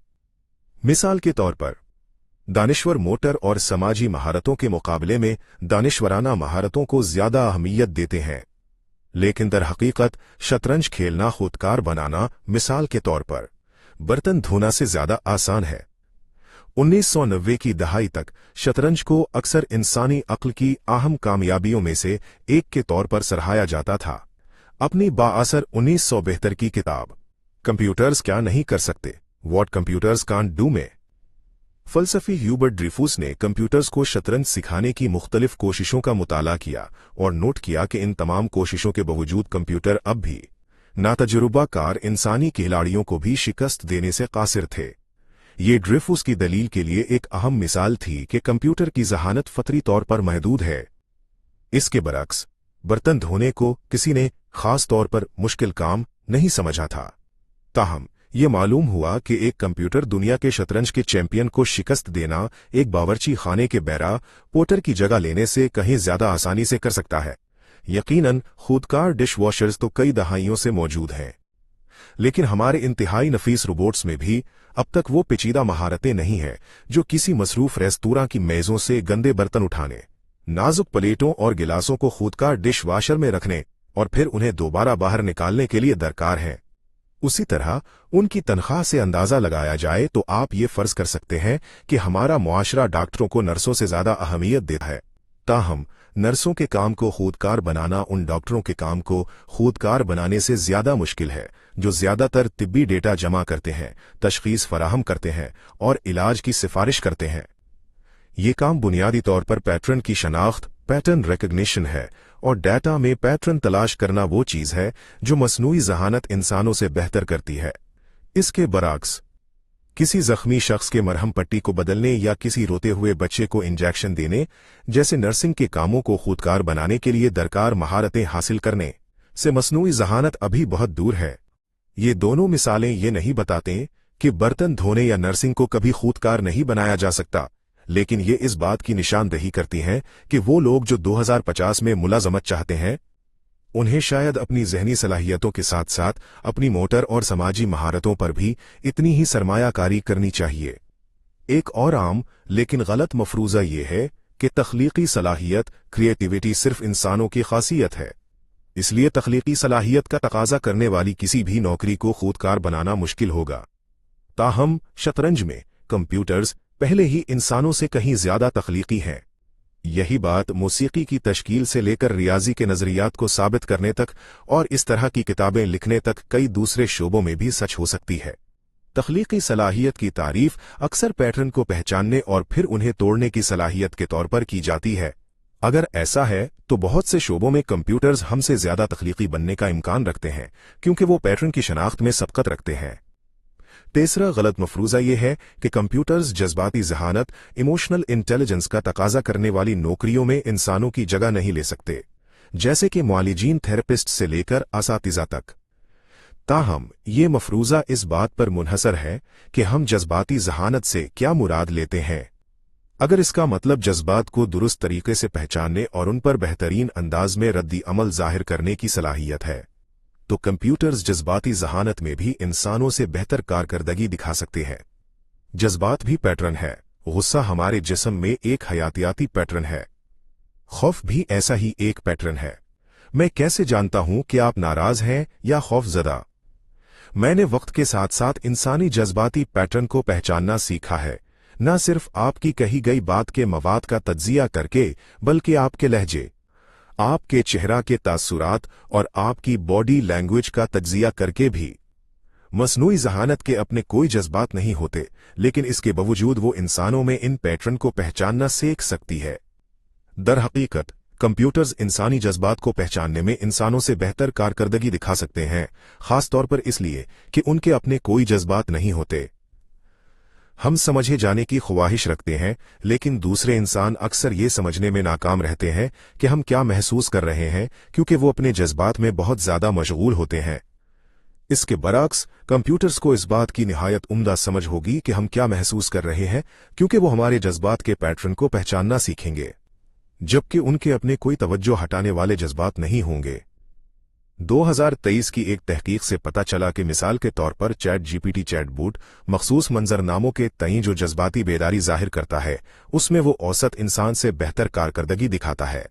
मिसाल के तौर पर दानिश्वर मोटर और समाजी महारतों के मुकाबले में दानिश्वराना महारतों को ज्यादा अहमियत देते हैं, लेकिन दर हकीकत शतरंज खेलना खूदकार बनाना मिसाल के तौर पर बर्तन धोना से ज्यादा आसान है। 1990 की दहाई तक शतरंज को अक्सर इंसानी अक्ल की अहम कामयाबियों में से एक के तौर पर सराहा जाता था। अपनी बाअसर 1972 की किताब कंप्यूटर्स क्या नहीं कर सकते, व्हाट कंप्यूटर्स कांट डू में फलसफी ह्यूबर्ट ड्रीफूस ने कंप्यूटर्स को शतरंज सिखाने की मुख्तलिफ कोशिशों का मुताला किया और नोट किया कि इन तमाम कोशिशों के बावजूद कंप्यूटर अब भी नातजुर्बाकार इंसानी खिलाड़ियों को भी शिकस्त देने से कासिर थे। ये ड्रीफूस की दलील के लिए एक अहम मिसाल थी कि कंप्यूटर की जहानत फतरी तौर पर महदूद है। इसके बरक्स बर्तन धोने को किसी ने खास तौर पर मुश्किल काम नहीं समझा था। ताहम ये मालूम हुआ कि एक कंप्यूटर दुनिया के शतरंज के चैंपियन को शिकस्त देना एक बावर्ची खाने के बैरा पोटर की जगह लेने से कहीं ज्यादा आसानी से कर सकता है। यकीनन खूदकार डिश वॉशर्स तो कई दहाइयों से मौजूद हैं, लेकिन हमारे इंतहाई नफीस रोबोट्स में भी अब तक वो पेचीदा महारतें नहीं हैं जो किसी मसरूफ रेस्तोरां की मेजों से गंदे बर्तन उठाने, नाजुक प्लेटों और गिलासों को खूदकार डिश वॉशर में रखने और फिर उन्हें दोबारा बाहर निकालने के लिए दरकार हैं। उसी तरह उनकी तनख्वाह से अंदाजा लगाया जाए तो आप ये फर्ज कर सकते हैं कि हमारा मुआशरा डॉक्टरों को नर्सों से ज्यादा अहमियत देता है। ताहम नर्सों के काम को खूदकार बनाना उन डॉक्टरों के काम को खूदकार बनाने से ज्यादा मुश्किल है जो ज्यादातर तिब्बी डेटा जमा करते हैं, तशखीस फराहम करते हैं और इलाज की सिफारिश करते हैं। ये काम बुनियादी तौर पर पैटर्न की शनाख्त, पैटर्न रिकग्निशन है, और डाटा में पैटर्न तलाश करना वो चीज है जो मसनूई जहानत इंसानों से बेहतर करती है। इसके बरक्स किसी जख्मी शख्स के मरहम पट्टी को बदलने या किसी रोते हुए बच्चे को इंजेक्शन देने जैसे नर्सिंग के कामों को खूदकार बनाने के लिए दरकार महारतें हासिल करने से मसनूई जहानत अभी बहुत दूर है। ये दोनों मिसालें ये नहीं बताते कि बर्तन धोने या नर्सिंग को कभी खूदकार नहीं बनाया जा सकता, लेकिन ये इस बात की निशानदही करती हैं कि वो लोग जो 2050 में मुलाजमत चाहते हैं, उन्हें शायद अपनी जहनी सलाहियतों के साथ साथ अपनी मोटर और समाजी महारतों पर भी इतनी ही सरमायाकारी करनी चाहिए। एक और आम लेकिन गलत मफरूजा ये है कि तख्लीकी सलाहियत, क्रिएटिविटी सिर्फ इंसानों की खासियत है, इसलिए तख्लीकी सलाहियत का तकाजा करने वाली किसी भी नौकरी को खूदकार बनाना मुश्किल होगा। ताहम शतरंज में कंप्यूटर्स पहले ही इंसानों से कहीं ज्यादा तख्लीकी हैं। यही बात मौसीकी की तश्कील से लेकर रियाजी के नजरियात को साबित करने तक और इस तरह की किताबें लिखने तक कई दूसरे शोबों में भी सच हो सकती है। तख्लीकी सलाहियत की तारीफ अक्सर पैटर्न को पहचानने और फिर उन्हें तोड़ने की सलाहियत के तौर पर की जाती है। अगर ऐसा है तो बहुत से शोबों में कंप्यूटर्स हमसे ज्यादा तख्लीकी बनने का इम्कान रखते हैं, क्योंकि वो पैटर्न की शनाख्त में सबकत रखते हैं। तीसरा गलत मफरूजा ये है कि कंप्यूटर्स जज्बाती जहानत, इमोशनल इंटेलिजेंस का तकाजा करने वाली नौकरियों में इंसानों की जगह नहीं ले सकते, जैसे कि मुआलिजीन, थेरेपिस्ट से लेकर असातिज़ा तक। ताहम ये मफरूजा इस बात पर मुनहसर है कि हम जज्बाती जहानत से क्या मुराद लेते हैं। अगर इसका मतलब जज्बात को दुरुस्त तरीके से पहचानने और उन पर बेहतरीन अंदाज में रद्दी अमल जाहिर करने की सलाहियत है, तो कंप्यूटर्स जज्बाती जहानत में भी इंसानों से बेहतर कारकर्दगी दिखा सकते हैं। जज्बात भी पैटर्न है। गुस्सा हमारे जिस्म में एक हयातियाती पैटर्न है। खौफ भी ऐसा ही एक पैटर्न है। मैं कैसे जानता हूं कि आप नाराज हैं या खौफजदा? मैंने वक्त के साथ साथ इंसानी जज्बाती पैटर्न को पहचानना सीखा है, न सिर्फ आपकी कही गई बात के मवाद का तज्जिया करके, बल्कि आपके लहजे, आपके चेहरा के तासुरात और आपकी बॉडी लैंग्वेज का तज्जिया करके भी। मसनूई ज़हानत के अपने कोई जज्बात नहीं होते, लेकिन इसके बावजूद वो इंसानों में इन पैटर्न को पहचानना सीख सकती है। दरहकीकत कंप्यूटर्स इंसानी जज्बात को पहचानने में इंसानों से बेहतर कारकर्दगी दिखा सकते हैं, खास तौर पर इसलिए कि उनके अपने कोई जज्बात नहीं होते। हम समझे जाने की ख्वाहिश रखते हैं, लेकिन दूसरे इंसान अक्सर ये समझने में नाकाम रहते हैं कि हम क्या महसूस कर रहे हैं, क्योंकि वो अपने जज्बात में बहुत ज्यादा मशगूल होते हैं। इसके बरक्स कंप्यूटर्स को इस बात की निहायत उम्दा समझ होगी कि हम क्या महसूस कर रहे हैं, क्योंकि वो हमारे जज्बात के पैटर्न को पहचानना सीखेंगे, जबकि उनके अपने कोई तवज्जो हटाने वाले जज्बात नहीं होंगे। 2023 की एक तहकीक से पता चला कि मिसाल के तौर पर चैट जीपीटी चैटबॉट मखसूस मंजरनामों के तईं जो जज्बाती बेदारी जाहिर करता है, उसमें वो औसत इंसान से बेहतर कारकर्दगी दिखाता है।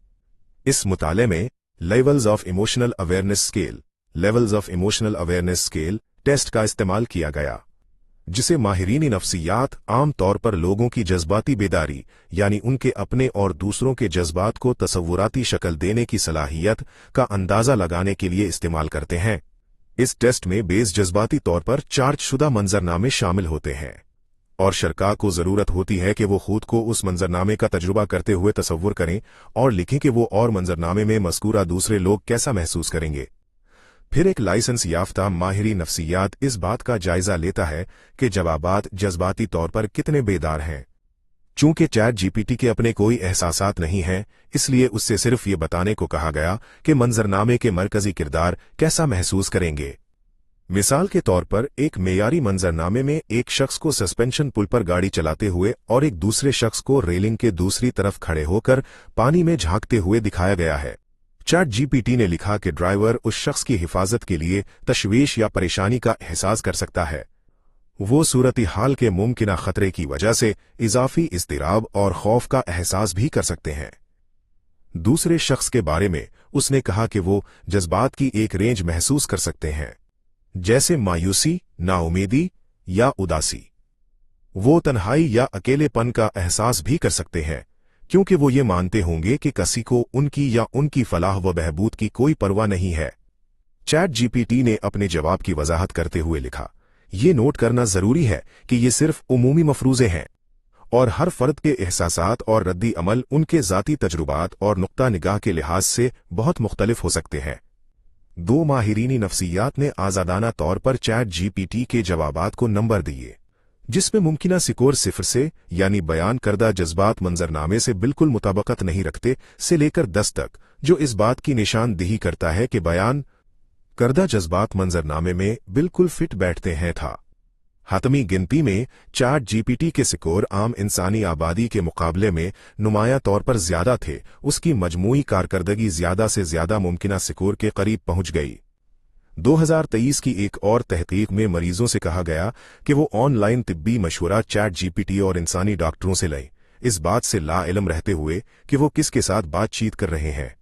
इस मुताले में levels of emotional awareness scale test का इस्तेमाल किया गया, जिसे माहिरीन नफ्सियात आम तौर पर लोगों की जज्बाती बेदारी यानी उनके अपने और दूसरों के जज्बात को तसव्वुराती शक्ल देने की सलाहियत का अंदाजा लगाने के लिए इस्तेमाल करते हैं। इस टेस्ट में बेस जज्बाती तौर पर चार्जशुदा मंजरनामे शामिल होते हैं, और शरका को जरूरत होती है कि वो खुद को उस मंजरनामे का तजुर्बा करते हुए तसव्वुर करें और लिखें कि वो और मंजरनामे में मज़कूरा दूसरे लोग कैसा महसूस करेंगे। फिर एक लाइसेंस याफ्ता माहिरी नफ्सियात इस बात का जायजा लेता है कि जवाबात जज्बाती तौर पर कितने बेदार हैं। चूंकि चैट जीपीटी के अपने कोई एहसासात नहीं हैं, इसलिए उससे सिर्फ ये बताने को कहा गया कि मंजरनामे के मरकजी किरदार कैसा महसूस करेंगे। मिसाल के तौर पर एक मेयारी मंजरनामे में एक शख्स को सस्पेंशन पुल पर गाड़ी चलाते हुए और एक दूसरे शख्स को रेलिंग के दूसरी तरफ खड़े होकर पानी में झांकते हुए दिखाया गया है। चैट जीपीटी ने लिखा कि ड्राइवर उस शख्स की हिफाजत के लिए तशवीश या परेशानी का एहसास कर सकता है। वो सूरत हाल के मुमकिना खतरे की वजह से इजाफी इज़्तिराब और खौफ का एहसास भी कर सकते हैं। दूसरे शख्स के बारे में उसने कहा कि वो जज्बात की एक रेंज महसूस कर सकते हैं, जैसे मायूसी, नाउमीदी या उदासी। वो तन्हाई या अकेलेपन का एहसास भी कर सकते हैं, क्योंकि वो ये मानते होंगे कि किसी को उनकी या उनकी फलाह व बहबूद की कोई परवाह नहीं है। चैट जीपीटी ने अपने जवाब की वजाहत करते हुए लिखा, ये नोट करना जरूरी है कि ये सिर्फ उमूमी मफरूज़े हैं और हर फर्द के एहसासात और रद्दी अमल उनके ज़ाती तजुर्बात और नुक्ता निगाह के लिहाज से बहुत मुख्तलिफ हो सकते हैं। दो माहिरीनी नफ्सियात ने आज़ादाना तौर पर चैट जीपीटी के जवाबात को नंबर दिए, जिसमें मुमकिना स्कोर 0 से यानी बयान करदा जज्बात मंजरनामे से बिल्कुल मुताबकत नहीं रखते से लेकर 10 तक, जो इस बात की निशानदेही करता है कि बयान करदा जज्बात मंजरनामे में बिल्कुल फिट बैठते हैं था। हतमी गिनती में चैट जीपीटी के स्कोर आम इंसानी आबादी के मुकाबले में नुमायां तौर पर ज्यादा थे। उसकी मजमूई कारकर्दगी ज्यादा से ज्यादा मुमकिना स्कोर के करीब पहुंच गई। 2023 की एक और तहकीक में मरीजों से कहा गया कि वो ऑनलाइन तिब्बी मशवरा चैट जीपीटी और इंसानी डॉक्टरों से लें, इस बात से लाइल्म रहते हुए कि वो किसके साथ बातचीत कर रहे हैं।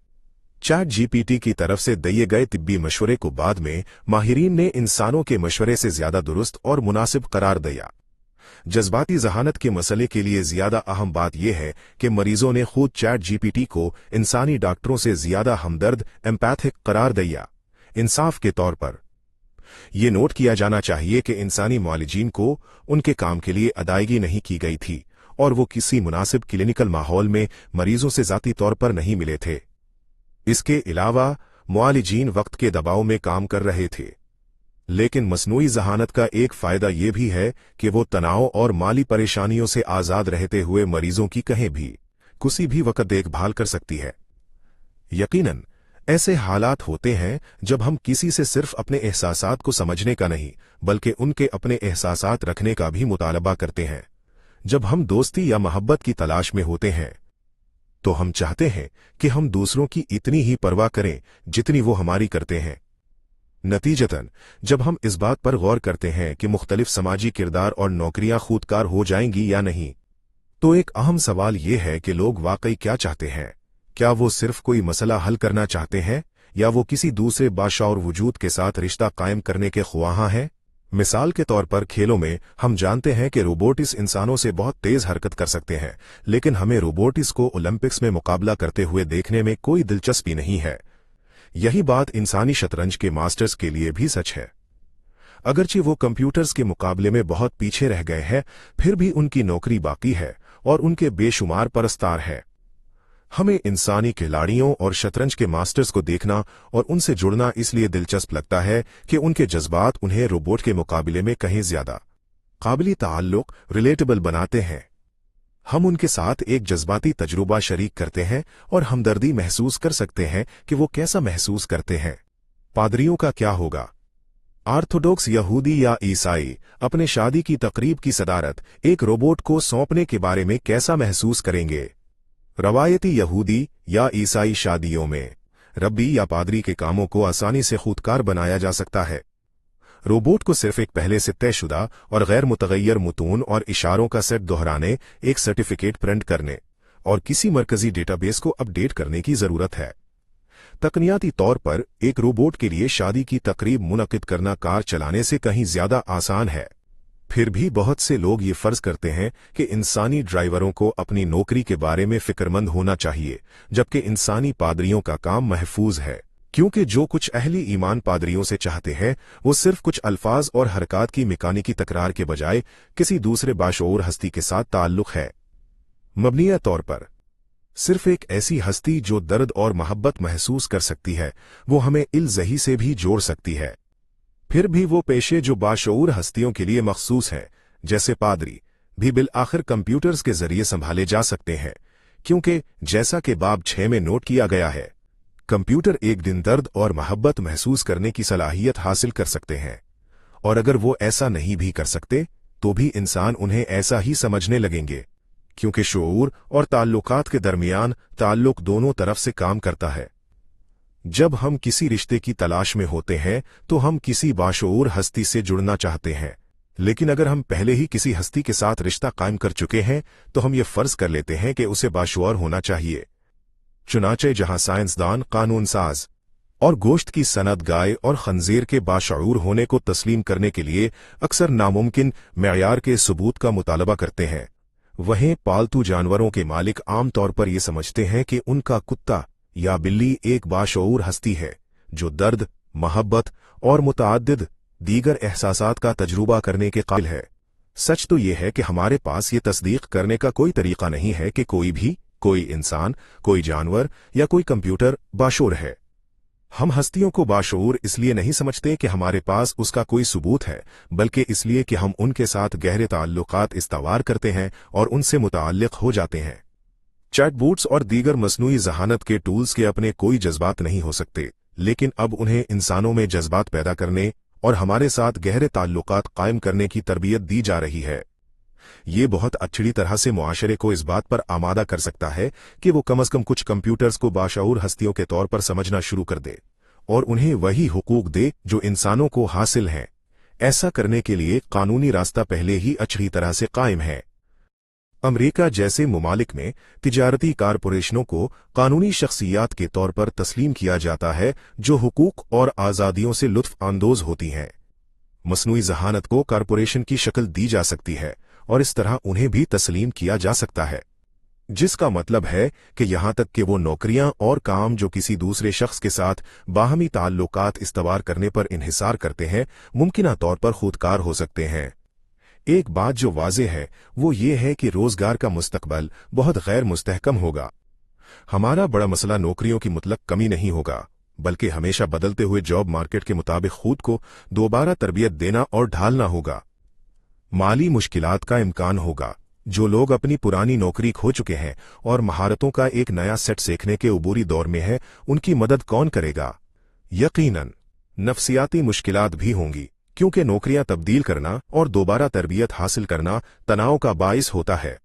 चैट जीपीटी की तरफ से दिए गए तिब्बी मशवरे को बाद में माहिरीन ने इंसानों के मशवरे से ज्यादा दुरुस्त और मुनासिब करार दिया। जज्बाती जहानत के मसले के लिए ज्यादा अहम बात यह है कि मरीजों ने खुद चैट जीपीटी को इंसानी डॉक्टरों से ज्यादा हमदर्द एम्पैथिक करार दिया। इंसाफ के तौर पर यह नोट किया जाना चाहिए कि इंसानी मुआलिजीन को उनके काम के लिए अदायगी नहीं की गई थी और वो किसी मुनासिब क्लिनिकल माहौल में मरीजों से ज़ाती तौर पर नहीं मिले थे। इसके अलावा मुआलिजीन वक्त के दबाव में काम कर रहे थे। लेकिन मसनूई जहानत का एक फायदा यह भी है कि वो तनाव और माली परेशानियों से आज़ाद रहते हुए मरीजों की कहीं भी किसी भी वक्त देखभाल कर सकती है। यकीनन ऐसे हालात होते हैं जब हम किसी से सिर्फ अपने एहसासात को समझने का नहीं बल्कि उनके अपने एहसासात रखने का भी मुतालबा करते हैं। जब हम दोस्ती या मोहब्बत की तलाश में होते हैं तो हम चाहते हैं कि हम दूसरों की इतनी ही परवाह करें जितनी वो हमारी करते हैं। नतीजतन जब हम इस बात पर गौर करते हैं कि मुख्तलिफ समाजी किरदार और नौकरियां खूदकार हो जाएंगी या नहीं, तो एक अहम सवाल ये है कि लोग वाकई क्या चाहते हैं। क्या वो सिर्फ कोई मसला हल करना चाहते हैं या वो किसी दूसरे बाशऊर वजूद के साथ रिश्ता कायम करने के ख्वाहां हैं? मिसाल के तौर पर खेलों में हम जानते हैं कि रोबोटिस इंसानों से बहुत तेज हरकत कर सकते हैं, लेकिन हमें रोबोटिस को ओलंपिक्स में मुकाबला करते हुए देखने में कोई दिलचस्पी नहीं है। यही बात इंसानी शतरंज के मास्टर्स के लिए भी सच है। अगरचे वो कंप्यूटर्स के मुकाबले में बहुत पीछे रह गए हैं, फिर भी उनकी नौकरी बाकी है और उनके बेशुमार परस्तार है। हमें इंसानी खिलाड़ियों और शतरंज के मास्टर्स को देखना और उनसे जुड़ना इसलिए दिलचस्प लगता है कि उनके जज्बात उन्हें रोबोट के मुकाबले में कहीं ज्यादा काबिल ताल्लुक, रिलेटेबल बनाते हैं। हम उनके साथ एक जज्बाती तजुर्बा शरीक करते हैं और हमदर्दी महसूस कर सकते हैं कि वो कैसा महसूस करते हैं। पादरियों का क्या होगा? ऑर्थोडॉक्स यहूदी या ईसाई अपने शादी की तकरीब की सदारत एक रोबोट को सौंपने के बारे में कैसा महसूस करेंगे? रवायती यहूदी या ईसाई शादियों में रब्बी या पादरी के कामों को आसानी से खुदकार बनाया जा सकता है। रोबोट को सिर्फ एक पहले से तयशुदा और गैर मुतगय्यर मुतून और इशारों का सेट दोहराने, एक सर्टिफिकेट प्रिंट करने और किसी मरकजी डेटाबेस को अपडेट करने की जरूरत है। तकनीयाती तौर पर एक रोबोट के लिए शादी की तकरीब मुनक्किद करना कार चलाने से कहीं ज्यादा आसान है। फिर भी बहुत से लोग ये फर्ज करते हैं कि इंसानी ड्राइवरों को अपनी नौकरी के बारे में फिक्रमंद होना चाहिए, जबकि इंसानी पादरियों का काम महफूज है, क्योंकि जो कुछ अहली ईमान पादरियों से चाहते हैं वो सिर्फ कुछ अल्फाज और हरकत की मिकानिकी तकरार के बजाय किसी दूसरे बाशऊर हस्ती के साथ ताल्लुक है। मबनिया तौर पर सिर्फ एक ऐसी हस्ती जो दर्द और मोहब्बत महसूस कर सकती है, वो हमें इल्ज़ही से भी जोड़ सकती है। फिर भी वो पेशे जो बाशऊर हस्तियों के लिए मखसूस हैं, जैसे पादरी, भी बिल आखिर कंप्यूटर्स के जरिए संभाले जा सकते हैं, क्योंकि जैसा कि बाब 6 में नोट किया गया है, कंप्यूटर एक दिन दर्द और मोहब्बत महसूस करने की सलाहियत हासिल कर सकते हैं, और अगर वो ऐसा नहीं भी कर सकते तो भी इंसान उन्हें ऐसा ही समझने लगेंगे, क्योंकि शऊर और ताल्लुकात के दरमियान ताल्लुक दोनों तरफ से काम करता है। जब हम किसी रिश्ते की तलाश में होते हैं तो हम किसी बाशऊर हस्ती से जुड़ना चाहते हैं, लेकिन अगर हम पहले ही किसी हस्ती के साथ रिश्ता कायम कर चुके हैं तो हम ये फर्ज कर लेते हैं कि उसे बाशऊर होना चाहिए। चुनाचे जहां साइंसदान, कानून साज और गोश्त की सनद गाय और खंजीर के बाशऊर होने को तस्लीम करने के लिए अक्सर नामुमकिन मेयार के सबूत का मुतालबा करते हैं, वहीं पालतू जानवरों के मालिक आम तौर पर ये समझते हैं कि उनका कुत्ता या बिल्ली एक बाशऊर हस्ती है जो दर्द, मोहब्बत और मुतअद्दिद दीगर एहसासात का तजुर्बा करने के काबिल है। सच तो यह है कि हमारे पास ये तस्दीक करने का कोई तरीका नहीं है कि कोई इंसान, कोई जानवर या कोई कंप्यूटर बाशऊर है। हम हस्तियों को बाशऊर इसलिए नहीं समझते कि हमारे पास उसका कोई सबूत है, बल्कि इसलिए कि हम उनके साथ गहरे ताल्लुकात इस्तवार करते हैं और उनसे मुताल्लिक हो जाते हैं। चैटबॉट्स और दीगर मसनूई ज़हानत के टूल्स के अपने कोई जज्बात नहीं हो सकते, लेकिन अब उन्हें इंसानों में जज्बात पैदा करने और हमारे साथ गहरे ताल्लुकात कायम करने की तरबियत दी जा रही है। ये बहुत अच्छी तरह से मुआशरे को इस बात पर आमादा कर सकता है कि वो कम अज कम कुछ कंप्यूटर्स को बाशऊर हस्तियों के तौर पर समझना शुरू कर दे और उन्हें वही हुकूक दे जो इंसानों को हासिल हैं। ऐसा करने के लिए कानूनी रास्ता पहले ही अच्छी तरह से कायम है। अमेरिका जैसे मुमालिक में तिजारती कारपोरेशनों को कानूनी शख्सियात के तौर पर तस्लीम किया जाता है जो हुकूक और आज़ादियों से लुत्फ अंदोज होती हैं। मसनूई ज़हानत को कारपोरेशन की शक्ल दी जा सकती है और इस तरह उन्हें भी तस्लीम किया जा सकता है, जिसका मतलब है कि यहां तक कि वो नौकरियां और काम जो किसी दूसरे शख्स के साथ बाहमी ताल्लुकात इस्तवार करने पर इन्हिसार करते हैं, मुमकिना तौर पर खुदकार हो सकते हैं। एक बात जो वाज़ेह है वो ये है कि रोजगार का मुस्तकबल बहुत गैर मुस्तहकम होगा। हमारा बड़ा मसला नौकरियों की मुतलक कमी नहीं होगा, बल्कि हमेशा बदलते हुए जॉब मार्केट के मुताबिक खुद को दोबारा तरबियत देना और ढालना होगा। माली मुश्किलात का इम्कान होगा। जो लोग अपनी पुरानी नौकरी खो चुके हैं और महारतों का एक नया सेट सीखने के उबूरी दौर में हैं, उनकी मदद कौन करेगा? यकीनन नफ्सियाती मुश्किलात भी होंगी, क्योंकि नौकरियां तब्दील करना और दोबारा तरबियत हासिल करना तनाव का बाइस होता है,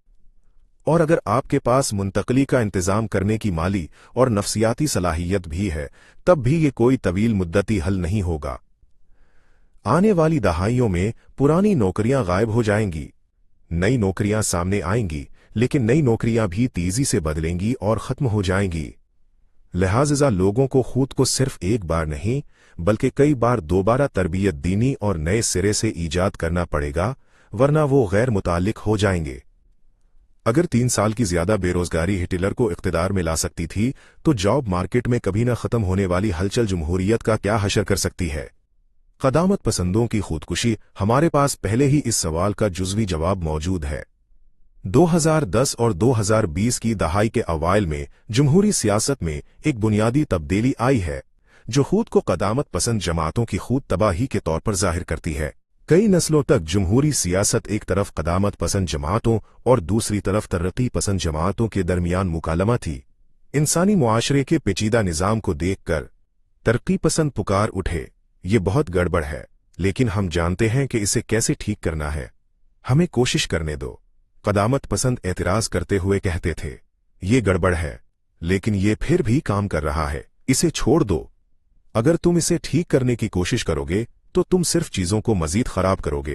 और अगर आपके पास मुंतकली का इंतजाम करने की माली और नफ्सियाती सलाहियत भी है, तब भी ये कोई तवील मुद्दती हल नहीं होगा। आने वाली दहाइयों में पुरानी नौकरियां गायब हो जाएंगी, नई नौकरियां सामने आएंगी, लेकिन नई नौकरियां भी तेजी से बदलेंगी और खत्म हो जाएंगी। लिहाजा लोगों को खुद को सिर्फ एक बार नहीं बल्कि कई बार दोबारा तरबियत दीनी और नए सिरे से ईजाद करना पड़ेगा, वरना वो गैर मुताल्लिक हो जाएंगे। अगर 3 साल की ज्यादा बेरोजगारी हिटलर को इख्तिदार में ला सकती थी, तो जॉब मार्केट में कभी न खत्म होने वाली हलचल जमहूरियत का क्या हशर कर सकती है? क़दामत पसंदों की खुदकुशी। हमारे पास पहले ही इस सवाल का जुज़वी जवाब मौजूद है। 2010 और 2020 की दहाई के अवाइल में जमहूरी सियासत में एक बुनियादी तब्दीली आई है, जो खुद को क़दामत पसंद जमातों की खुद तबाही के तौर पर जाहिर करती है। कई नस्लों तक जमहूरी सियासत एक तरफ क़दामत पसंद जमातों और दूसरी तरफ तरक्की पसंद जमातों के दरमियान मुकालमा थी। इंसानी मुआशरे के पेचीदा निज़ाम को देखकर तरक्की पसंद पुकार उठे, ये बहुत गड़बड़ है, लेकिन हम जानते हैं कि इसे कैसे ठीक करना है। हमें कोशिश करने दो। क़दामत पसंद एतराज़ करते हुए कहते थे, ये गड़बड़ है, लेकिन ये फिर भी काम कर रहा है, इसे छोड़ दो। अगर तुम इसे ठीक करने की कोशिश करोगे तो तुम सिर्फ चीजों को मजीद खराब करोगे।